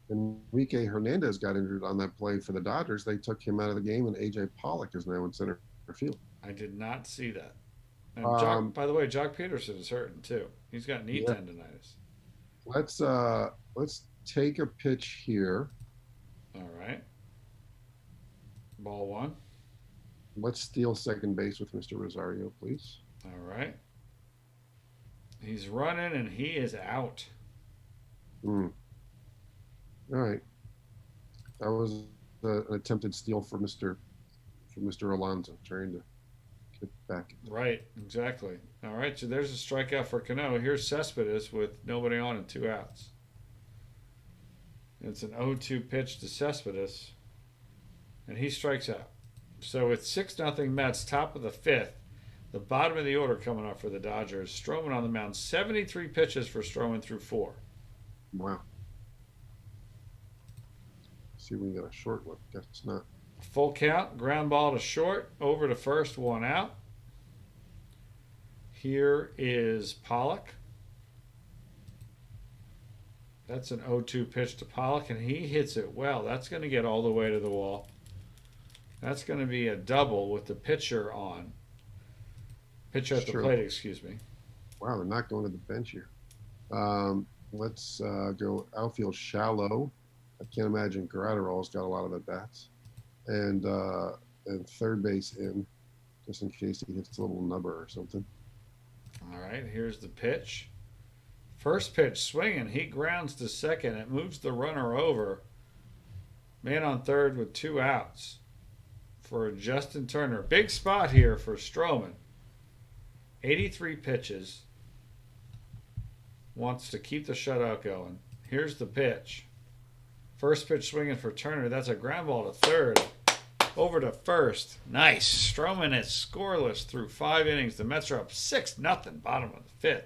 Enrique Hernandez got injured on that play for the Dodgers. They took him out of the game, and A.J. Pollock is now in center field. I did not see that. And by the way, Jock Peterson is hurting too. He's got knee tendonitis. Let's take a pitch here. All right. Ball one. Let's steal second base with Mr. Rosario, please. All right. He's running and he is out. All right. That was an attempted steal for Mr. Alonso, trying to get back. Right, exactly. All right, so there's a strikeout for Cano. Here's Cespedes with nobody on and 2 outs. It's an 0-2 pitch to Cespedes, and he strikes out. So it's 6-0 Mets, top of the 5th. The bottom of the order coming up for the Dodgers. Stroman on the mound. 73 pitches for Stroman through 4. Wow. See if we can get a short one. Guess not. Full count, ground ball to short, over to first, 1 out. Here is Pollock. That's an 0-2 pitch to Pollock, and he hits it well. That's going to get all the way to the wall. That's going to be a double with the pitcher on. Pitcher at the plate, excuse me. Wow, they're not going to the bench here. Let's go outfield shallow. I can't imagine Gratterall's got a lot of at-bats. And third base in, just in case he hits a little nubber or something. All right, here's the pitch. First pitch swinging. He grounds to second. It moves the runner over. Man on third with 2 outs for Justin Turner. Big spot here for Stroman. 83 pitches. Wants to keep the shutout going. Here's the pitch. First pitch swinging for Turner. That's a ground ball to third. Over to first. Nice. Stroman is scoreless through 5 innings. The Mets are up 6-0, bottom of the 5th.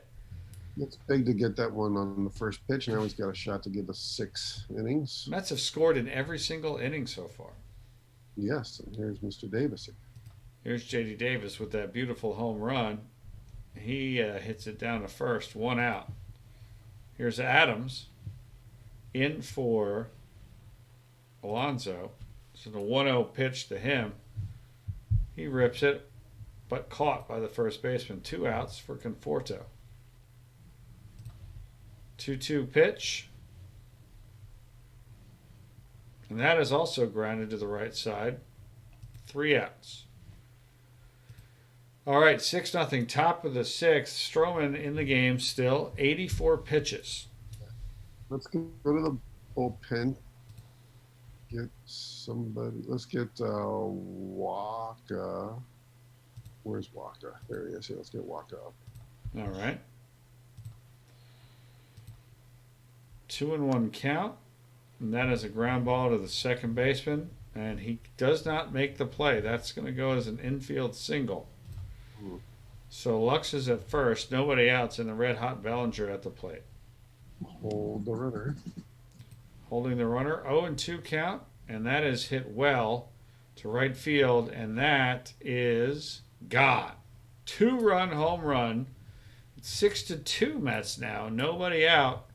It's big to get that one on the first pitch. Now he's got a shot to give us 6 innings. Mets have scored in every single inning so far. Yes, and here's Mr. Davis. Here's J.D. Davis with that beautiful home run. He hits it down to first, 1 out. Here's Adams in for Alonso. So the 1-0 pitch to him. He rips it, but caught by the first baseman. 2 outs for Conforto. 2-2 pitch. And that is also grounded to the right side. 3 outs. All right, 6-0, top of the 6th. Stroman in the game still. 84 pitches. Let's go to the bullpen. Get somebody. Let's get Waka. Where's Waka? There he is. Yeah, let's get Waka up. All right. 2-1 count. And that is a ground ball to the second baseman. And he does not make the play. That's going to go as an infield single. So Lux is at first. Nobody outs, and the red-hot Bellinger at the plate. Hold the runner. Holding the runner. 0-2 count. And that is hit well to right field. And that is gone. 2-run home run. It's 6-2 Mets now. Nobody out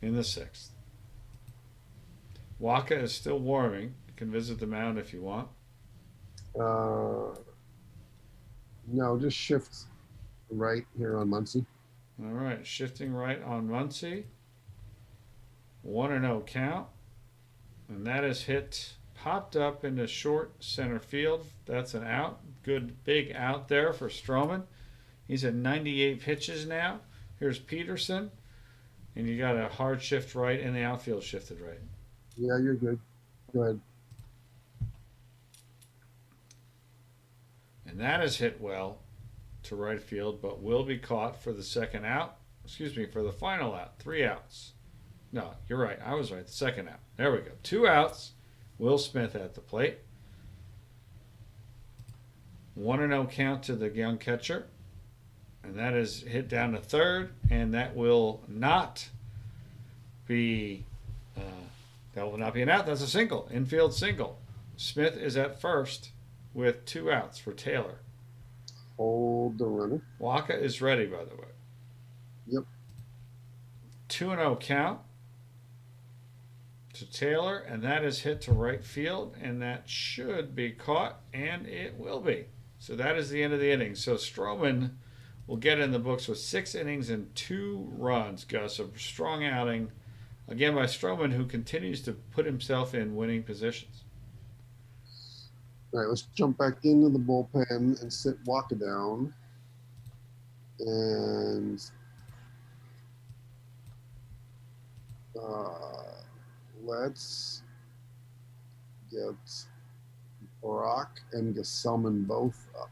in the 6th. Waka is still warming. You can visit the mound if you want. No, just shift right here on Muncie. All right, shifting right on Muncie. 1-0 count. And that is hit, popped up into short center field. That's an out. Good big out there for Stroman. He's at 98 pitches now. Here's Peterson. And you got a hard shift right, and the outfield shifted right. Yeah, you're good. Go ahead. And that is hit well to right field, but will be caught for the second out. Excuse me, for the final out. 3 outs. No, you're right. I was right. The second out. There we go. 2 outs. Will Smith at the plate. 1-0 count to the young catcher. And that is hit down to third. And that will not be an out. That's a single. Infield single. Smith is at first with 2 outs for Taylor. Hold the runner. Waka is ready, by the way. Yep. 2-0 count to Taylor, and that is hit to right field, and that should be caught, and it will be. So that is the end of the inning. So Stroman will get in the books with 6 innings and 2 runs, Gus. A strong outing, again, by Stroman, who continues to put himself in winning positions. All right, let's jump back into the bullpen and sit Waka down. And let's get Brock and Gesellman both up.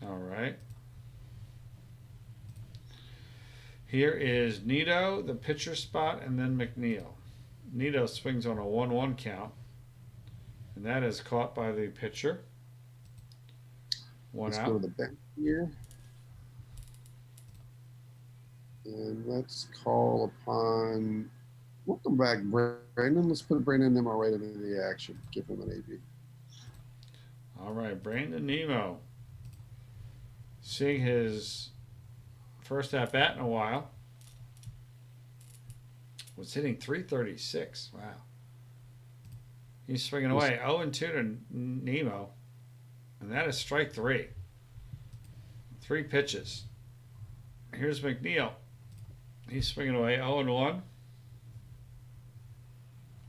All right. Here is Nito, the pitcher spot, and then McNeil. Nito swings on a 1-1 count, and that is caught by the pitcher. Let's go to the bench here. And let's call upon, welcome back, Brandon. Let's put Brandon Nimmo right into the action. Give him an AB. All right, Brandon Nimmo. Seeing his first at bat in a while. Was hitting 336. Wow. He's swinging away. 0-2 to Nimmo. And that is strike 3. 3 pitches. Here's McNeil. He's swinging away 0-1.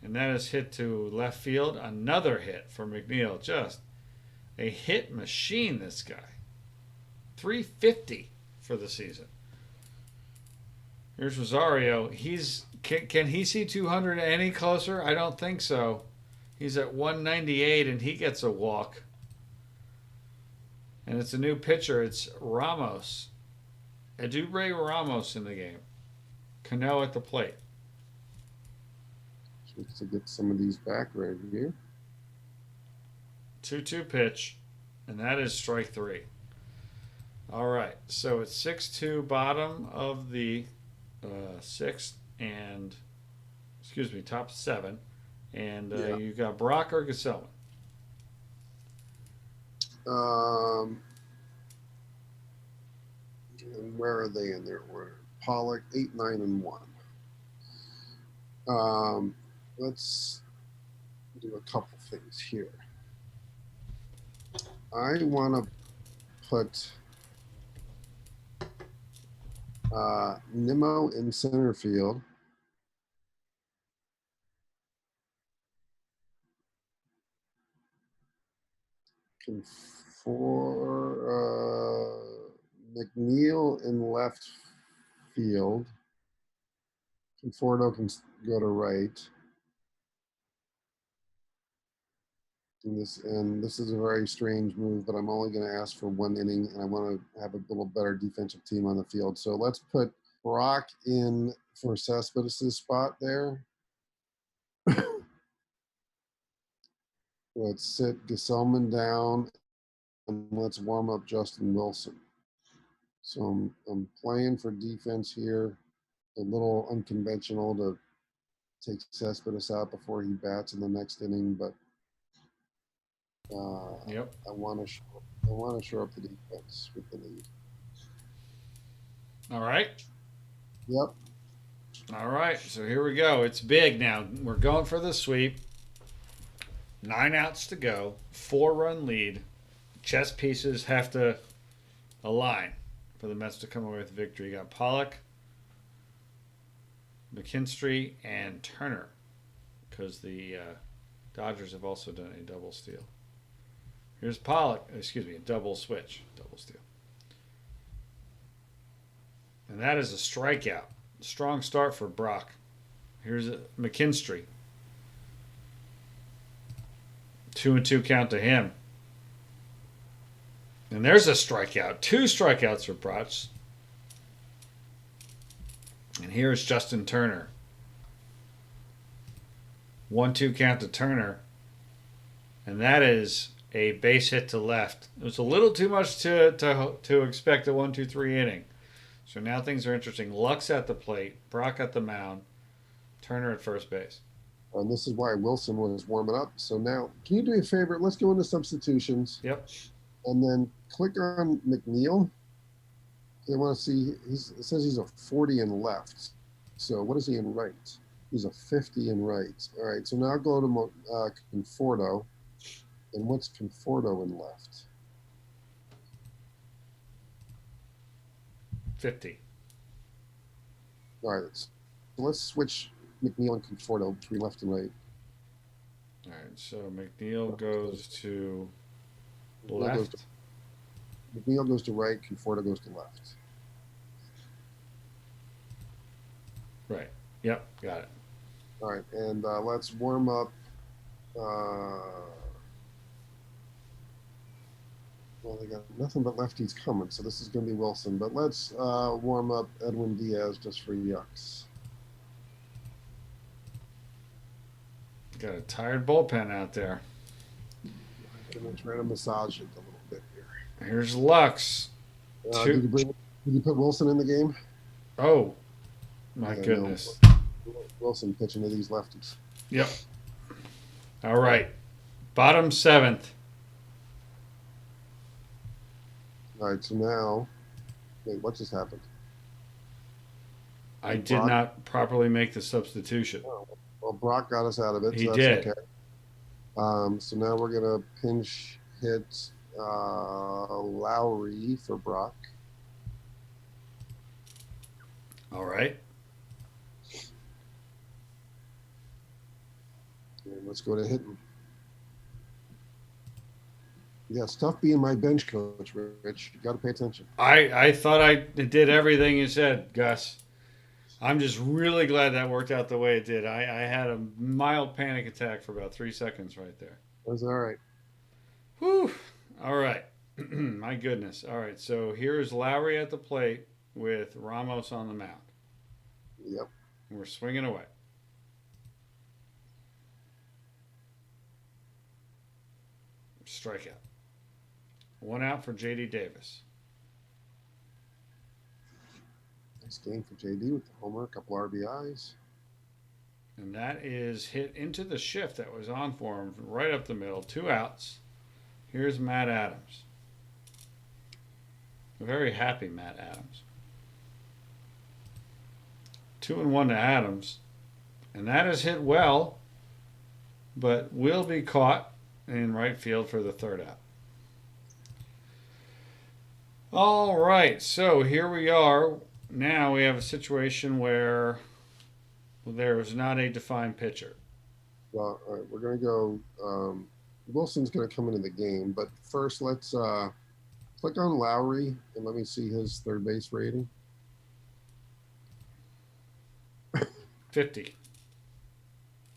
And that is hit to left field. Another hit for McNeil. Just a hit machine, this guy. 350 for the season. Here's Rosario. Can he see 200 any closer? I don't think so. He's at 198 and he gets a walk. And it's a new pitcher. It's Ramos. Edubre Ramos in the game. Cano at the plate. Just to get some of these back right here. 2-2 pitch. And that is strike 3. All right. So it's 6-2 bottom of the 6th and, top 7. And you got Brock or Gesellman? And where are they in their order? Pollock, 8, 9, and 1. Let's do a couple things here. I want to put Nimmo in center field. For McNeil in left field. Conforto can go to right. And this is a very strange move, but I'm only going to ask for 1 inning, and I want to have a little better defensive team on the field. So let's put Brock in for Cespedes' spot there. Let's sit Gesellman down, and let's warm up Justin Wilson. So I'm playing for defense here. A little unconventional to take Cespedes out before he bats in the next inning, but I want to shore up the defense with the lead. All right. Yep. All right. So here we go. It's big now. We're going for the sweep. 9 outs to go, 4-run lead. Chess pieces have to align for the Mets to come away with victory. You got Pollock, McKinstry, and Turner, because the Dodgers have also done a double steal. Here's Pollock, a double switch, double steal. And that is a strikeout. Strong start for Brock. Here's McKinstry. 2-2 count to him. And there's a strikeout. 2 strikeouts for Brotz. And here's Justin Turner. 1-2 count to Turner. And that is a base hit to left. It was a little too much to expect a 1-2-3 inning. So now things are interesting. Lux at the plate, Brock at the mound, Turner at first base. And this is why Wilson was warming up. So now, can you do me a favor? Let's go into substitutions. Yep. And then click on McNeil. They want to see, it says he's a 40 in left. So what is he in right? He's a 50 in right. All right, so now go to Conforto. And what's Conforto in left? 50. All right, so let's switch McNeil and Conforto between left and right. All right, so McNeil goes to left. McNeil goes to right, Conforto goes to left. Right. Yep, got it. All right, and let's warm up. Well, they got nothing but lefties coming, so this is going to be Wilson. But let's warm up Edwin Diaz just for yucks. Got a tired bullpen out there. I'm going to try to massage it a little bit here. Here's Lux. Did you put Wilson in the game? Oh, my goodness. No. Wilson pitching to these lefties. Yep. All right. Bottom 7th. All right, so now, wait, what just happened? I did not properly make the substitution. Oh, well, Brock got us out of it. He so that's did. Okay. So now we're going to pinch hit Lowry for Brock. All right. And let's go to hitting. Yeah, it's tough being my bench coach, Rich. You got to pay attention. I thought I did everything you said, Gus. I'm just really glad that worked out the way it did. I had a mild panic attack for about 3 seconds right there. That's all right. Whew. All right. My goodness. All right. So here's Lowry at the plate with Ramos on the mound. Yep. We're swinging away. Strikeout. 1 out for J.D. Davis. Nice game for J.D. with the homer, a couple RBIs. And that is hit into the shift that was on for him right up the middle. 2 outs. Here's Matt Adams. A very happy Matt Adams. 2-1 to Adams. And that is hit well, but will be caught in right field for the 3rd out. All right, so here we are. Now we have a situation where there is not a defined pitcher. Well, all right, we're going to go. Wilson's going to come into the game, but first let's click on Lowry and let me see his third base rating. 50.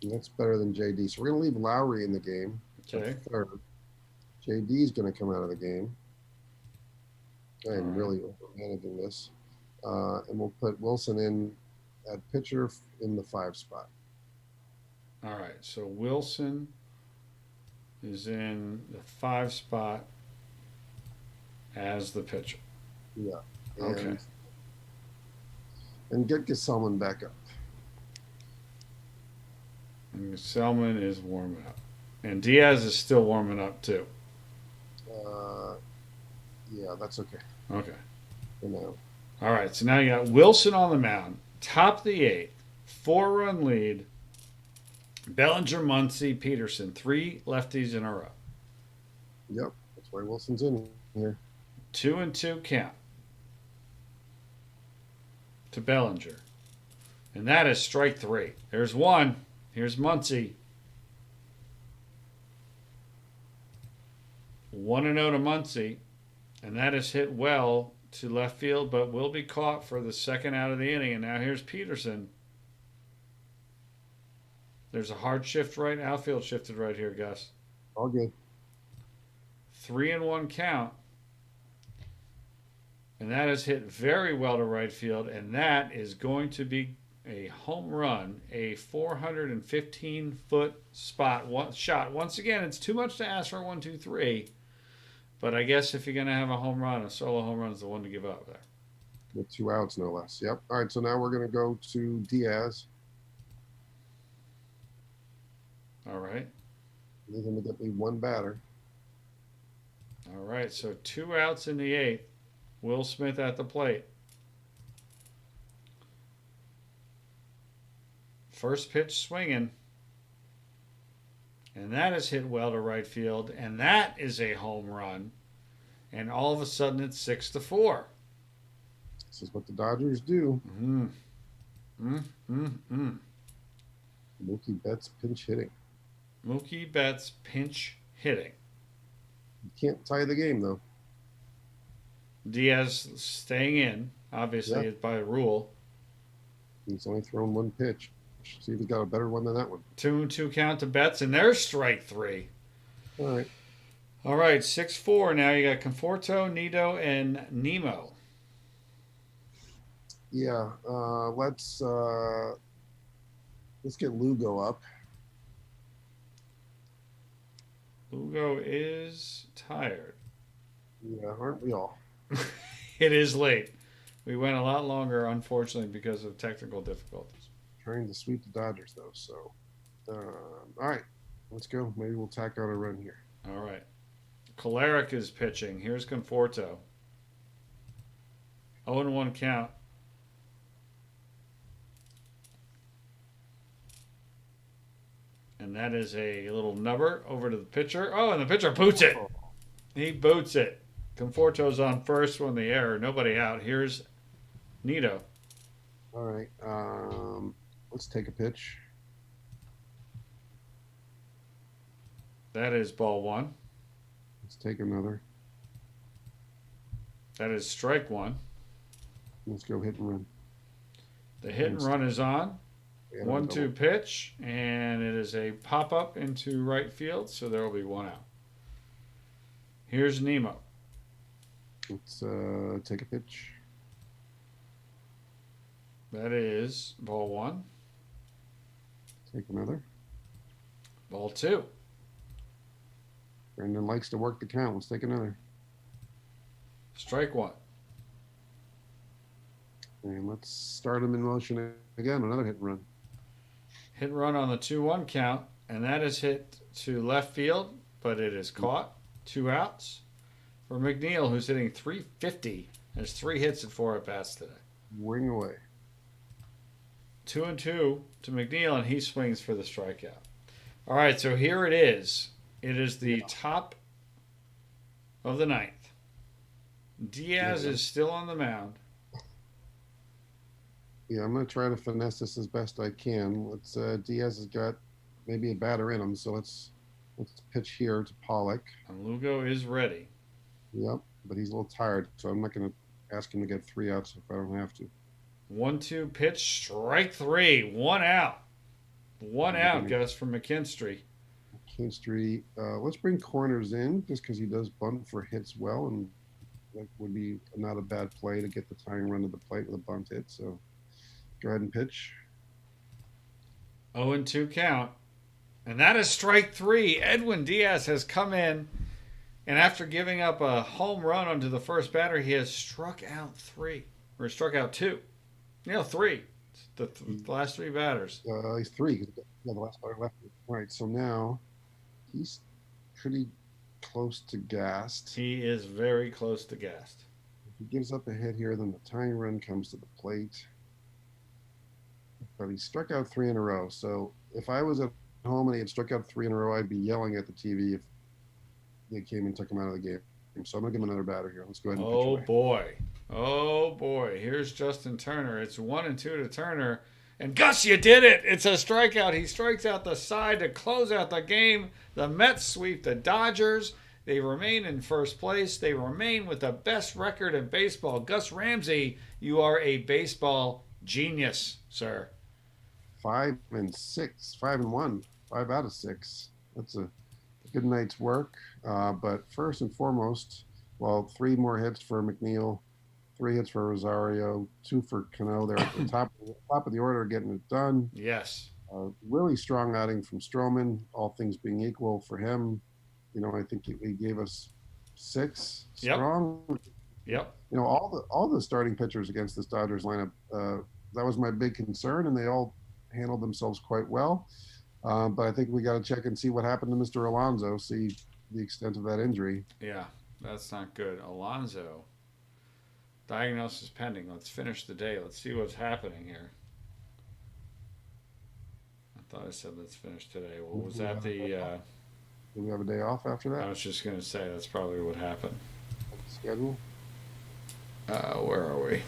And that's better than JD. So we're going to leave Lowry in the game. Okay. Third. JD's going to come out of the game. I am really managing this. And we'll put Wilson in at pitcher in the 5 spot. All right, so Wilson is in the 5 spot as the pitcher. Yeah. Okay. And get Gesellman back up. And Selman is warming up. And Diaz is still warming up too. Yeah, that's okay Okay. for now. All right, so now you got Wilson on the mound, top of the 8th, 4-run lead. Bellinger, Muncy, Peterson. 3 lefties in a row. Yep, that's why Wilson's in here. 2-2 count to Bellinger. And that is strike 3. There's one. Here's Muncy. 1-0 to Muncy. And that is hit well to left field, but will be caught for the second out of the inning. And now here's Peterson. There's a hard shift right, outfield shifted right here, Gus. All good. 3-1 count. And that is hit very well to right field. And that is going to be a home run, a 415-foot shot. Once again, it's too much to ask for 1, 2, 3. But I guess if you're going to have a home run, a solo home run is the one to give up there. With 2 outs, no less. Yep. All right, so now we're going to go to Diaz. All right. Need him to get me 1 batter. All right, so 2 outs in the 8th. Will Smith at the plate. First pitch swinging. And that is hit well to right field. And that is a home run. And all of a sudden it's 6-4. This is what the Dodgers do. Mookie Betts pinch hitting. Mookie Betts pinch hitting. You can't tie the game, though. Diaz staying in, obviously, by rule. He's only thrown 1 pitch. See if he's got a better one than that one. 2-2 count to Betts, and there's strike 3. All right. All right, 6-4. Now you got Conforto, Nido, and Nemo. Yeah, let's get Lugo up. Lugo is tired. Yeah, aren't we all? It is late. We went a lot longer, unfortunately, because of technical difficulties. Trying to sweep the Dodgers, though. So, all right, let's go. Maybe we'll tack out a run here. All right. Kolarek is pitching. Here's Conforto. 0-1 count. And that is a little nubber over to the pitcher. Oh, and the pitcher boots it. He boots it. Conforto's on first when the error. Nobody out. Here's Nido. All right. Let's take a pitch. That is ball 1. Let's take another. That is strike 1. Let's go hit and run. The hit and run is on. 1-2 pitch, and it is a pop-up into right field, so there will be 1 out. Here's Nemo. Let's take a pitch. That is ball 1. Take another. Ball 2. Brendan likes to work the count. Let's take another. Strike 1. And let's start him in motion again. Another hit and run. Hit and run on the 2-1 count, and that is hit to left field, but it is caught. 2 outs for McNeil, who's hitting .350. Has 3 hits and 4 at-bats today. Wing away. 2-2 to McNeil, and he swings for the strikeout. All right, so here it is. It is the top of the 9th. Diaz is still on the mound. Yeah, I'm going to try to finesse this as best I can. Diaz has got maybe a batter in him, so let's pitch here to Pollock. And Lugo is ready. Yep, but he's a little tired, so I'm not going to ask him to get 3 outs if I don't have to. 1-2 pitch, strike 3, 1 out. 1 out, Gus, from McKinstry. McKinstry, let's bring Corners in just because he does bunt for hits well, and that would be not a bad play to get the tying run to the plate with a bunt hit. So go ahead and pitch. 0-2 count. And that is strike 3. Edwin Diaz has come in, and after giving up a home run onto the first batter, he has struck out 3. Or struck out 2. 3. The last 3 batters. He's 3. Yeah, the last batter left. All right, so now he's pretty close to gassed. He is very close to gassed. If he gives up a hit here, then the tying run comes to the plate. But he struck out 3 in a row. So if I was at home and he had struck out 3 in a row, I'd be yelling at the TV if they came and took him out of the game. So I'm gonna give him another batter here. Let's go ahead and pitch Oh away. boy. Oh boy. Here's Justin Turner. It's 1-2 to Turner. And Gus, you did it! It's a strikeout. He strikes out the side to close out the game. The Mets sweep the Dodgers. They remain in first place. They remain with the best record in baseball. Gus Ramsey, you are a baseball genius, sir. 5-6, 5-1, 5 out of 6. That's a good night's work. But first and foremost, well, 3 more hits for McNeil, 3 hits for Rosario, 2 for Cano. They're at the top of the order, getting it done. Yes. Really strong outing from Stroman. All things being equal for him, I think he gave us 6 Yep. strong. Yep. All the starting pitchers against this Dodgers lineup. That was my big concern, and they all handled themselves quite well. But I think we got to check and see what happened to Mr. Alonso, see the extent of that injury. Yeah, that's not good. Alonso. Diagnosis pending. Let's finish the day. Let's see what's happening here. I thought I said let's finish today. Well, was that the. Do we have a day off after I that? was just going to say that's probably what happened. Schedule? Where are we?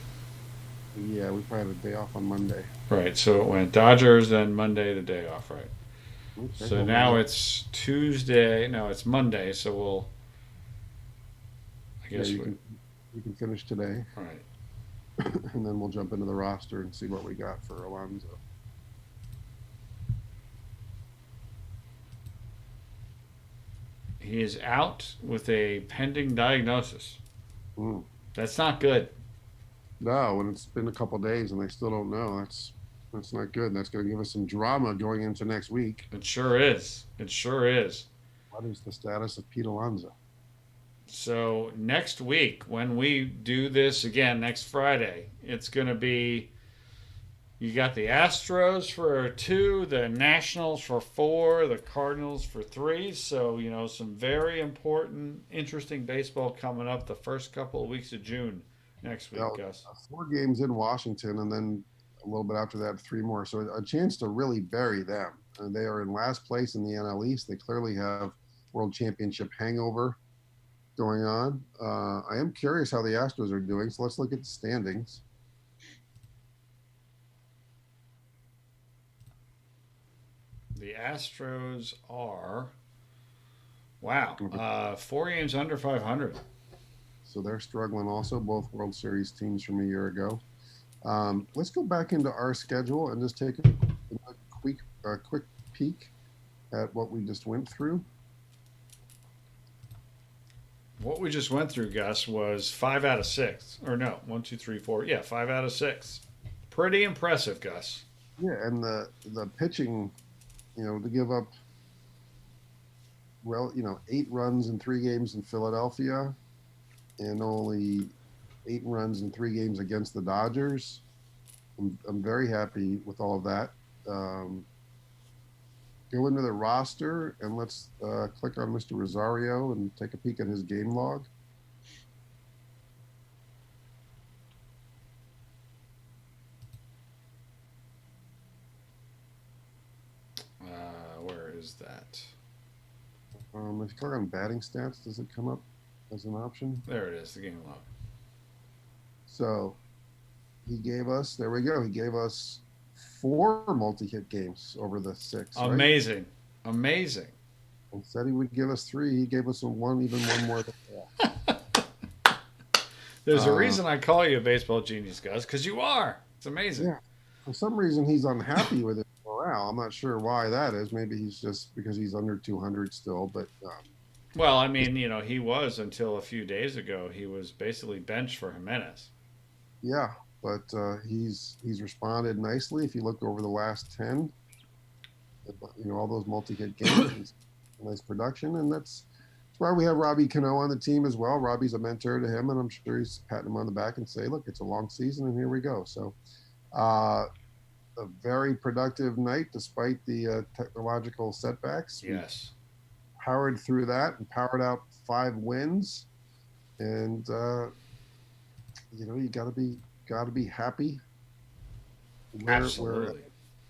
Yeah, we probably had a day off on Monday. Right, so it went Dodgers, then Monday the day off, right? Okay, So well, now it's Tuesday. No, it's Monday. So we'll. I yeah, guess you can finish today, right. and then we'll jump into the roster and see what we got for Alonso. He is out with a pending diagnosis. Mm. That's not good. No, when it's been a couple days and they still don't know, that's not good. That's going to give us some drama going into next week. It sure is. It sure is. What is the status of Pete Alonso? So next week, when we do this again next Friday, it's going to be you got the Astros for 2, the Nationals for 4, the Cardinals for 3. So, some very important, interesting baseball coming up the first couple of weeks of June next week, Gus. 4 games in Washington, and then a little bit after that, 3 more. So a chance to really bury them. And they are in last place in the NL East. They clearly have World Championship hangover going on. I am curious how the Astros are doing. So let's look at the standings. The Astros are, wow, 4 games under 500. So they're struggling also, both World Series teams from a year ago. Let's go back into our schedule and just take a quick peek at what we just went through. What we just went through, Gus, was 5 out of 6. Or no, 1, 2, 3, 4. Yeah, 5 out of 6. Pretty impressive, Gus. Yeah, and the pitching, to give up, 8 runs in 3 games in Philadelphia and only 8 runs in 3 games against the Dodgers. I'm very happy with all of that. Go into the roster and let's click on Mr. Rosario and take a peek at his game log. Where is that? If you click on batting stats, does it come up as an option? There it is, the game log. So he gave us, there we go, he gave us 4 multi-hit games over the 6. Amazing. Right? Amazing. And said he would give us 3. He gave us even one more than that. There's a reason I call you a baseball genius, Gus, because you are. It's amazing. Yeah. For some reason, he's unhappy with his morale. I'm not sure why that is. Maybe he's just because he's under 200 still. But well, I mean, he was until a few days ago. He was basically benched for Jimenez. Yeah, but he's responded nicely. If you look over the last 10, all those multi-hit games, nice production, and that's why we have Robbie Cano on the team as well. Robbie's a mentor to him, and I'm sure he's patting him on the back and say, look, it's a long season, and here we go. So a very productive night despite the technological setbacks. Yes. We powered through that and powered out 5 wins. And, you got to be happy. Absolutely.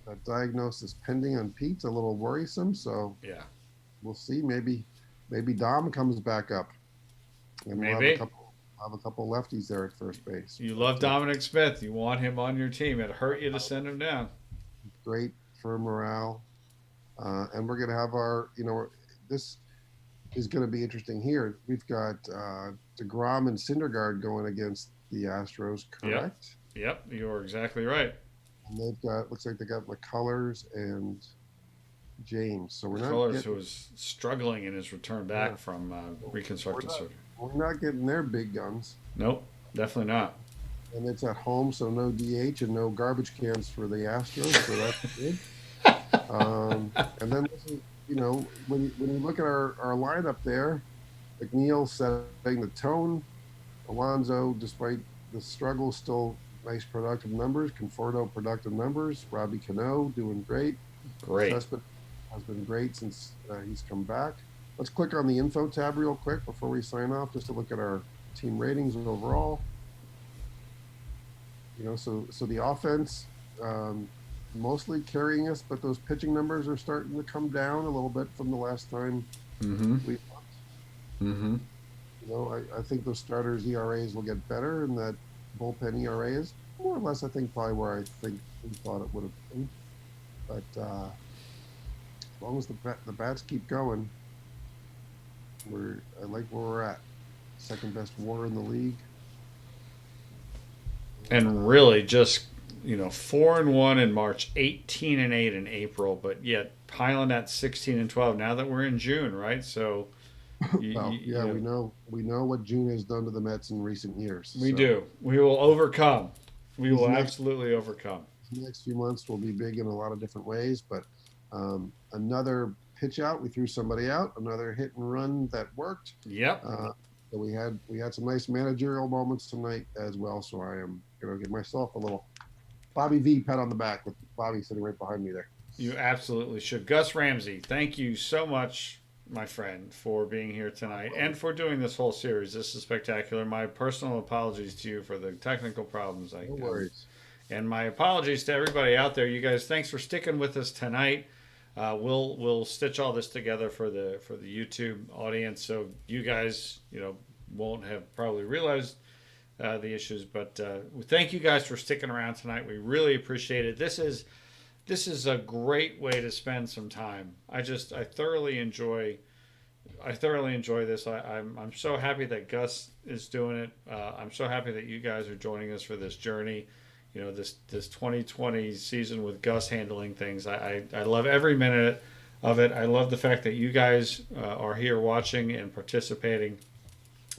that diagnosis pending on Pete's a little worrisome. So Yeah, we'll see. Maybe Dom comes back up, and we'll maybe. have a couple lefties there at first base. You love But Dominic Smith. You want him on your team. It hurt you to send him down. great for morale, and we're going to have our. This is going to be interesting here. We've got DeGrom and Syndergaard going against the Astros, Yep. correct? Yep. You're exactly right. And looks like they got McCullers and James. So McCullers, who was struggling in his return back yeah, from we're reconstructive not, surgery. we're not getting their big guns. Nope, definitely not. And it's at home, so no DH and no garbage cans for the Astros, so that's good. And then this is, when you look at our lineup there, McNeil setting the tone. Alonso, despite the struggle, still nice productive numbers. Conforto productive numbers. Robbie Cano doing great. Great. Sussman has been great since he's come back. Let's click on the info tab real quick before we sign off, just to look at our team ratings overall. So the offense mostly carrying us, but those pitching numbers are starting to come down a little bit from the last time Mm-hmm. we. Mm-hmm. I think those starters ERAs will get better, and that bullpen ERA is more or less, I think, probably where I think we thought it would have been. But as long as the bats keep going, I like where we're at. Second best WAR in the league. And really, just 4-1 in March, 18-8 in April, but yet piling at 16-12 now that we're in June, right? So. We know what June has done to the Mets in recent years. We do. We will overcome. We will absolutely overcome. The next few months will be big in a lot of different ways, but another pitch out, we threw somebody out. Another hit and run that worked. Yep. So we had some nice managerial moments tonight as well. So I am going to give myself a little Bobby V pat on the back with Bobby sitting right behind me there. You absolutely should. Gus Ramsey, thank you so much, my friend, for being here tonight and for doing this whole series. This is spectacular. My personal apologies to you for the technical problems. No worries. And my apologies to everybody out there. You guys, thanks for sticking with us tonight. We'll stitch all this together for the YouTube audience, so you guys won't have probably realized the issues. But thank you guys for sticking around tonight. We really appreciate it. This is a great way to spend some time. I thoroughly enjoy this. I'm so happy that Gus is doing it. I'm so happy that you guys are joining us for this journey. This 2020 season with Gus handling things. I love every minute of it. I love the fact that you guys are here watching and participating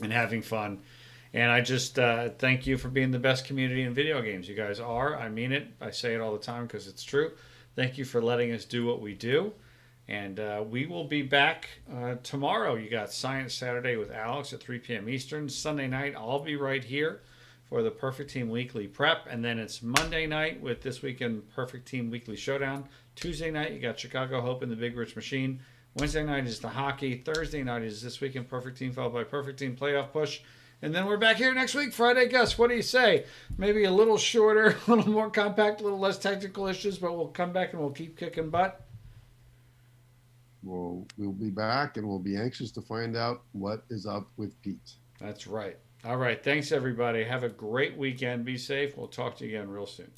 and having fun. And I just thank you for being the best community in video games. You guys are. I mean it. I say it all the time because it's true. Thank you for letting us do what we do. And we will be back tomorrow. You got Science Saturday with Alex at 3 p.m. Eastern. Sunday night, I'll be right here for the Perfect Team Weekly Prep. And then it's Monday night with This Weekend Perfect Team Weekly Showdown. Tuesday night, you got Chicago Hope and the Big Rich Machine. Wednesday night is the hockey. Thursday night is This Weekend Perfect Team, followed by Perfect Team Playoff Push. And then we're back here next week, Friday. Gus, what do you say? Maybe a little shorter, a little more compact, a little less technical issues, but we'll come back and we'll keep kicking butt. We'll be back, and we'll be anxious to find out what is up with Pete. That's right. All right. Thanks, everybody. Have a great weekend. Be safe. We'll talk to you again real soon.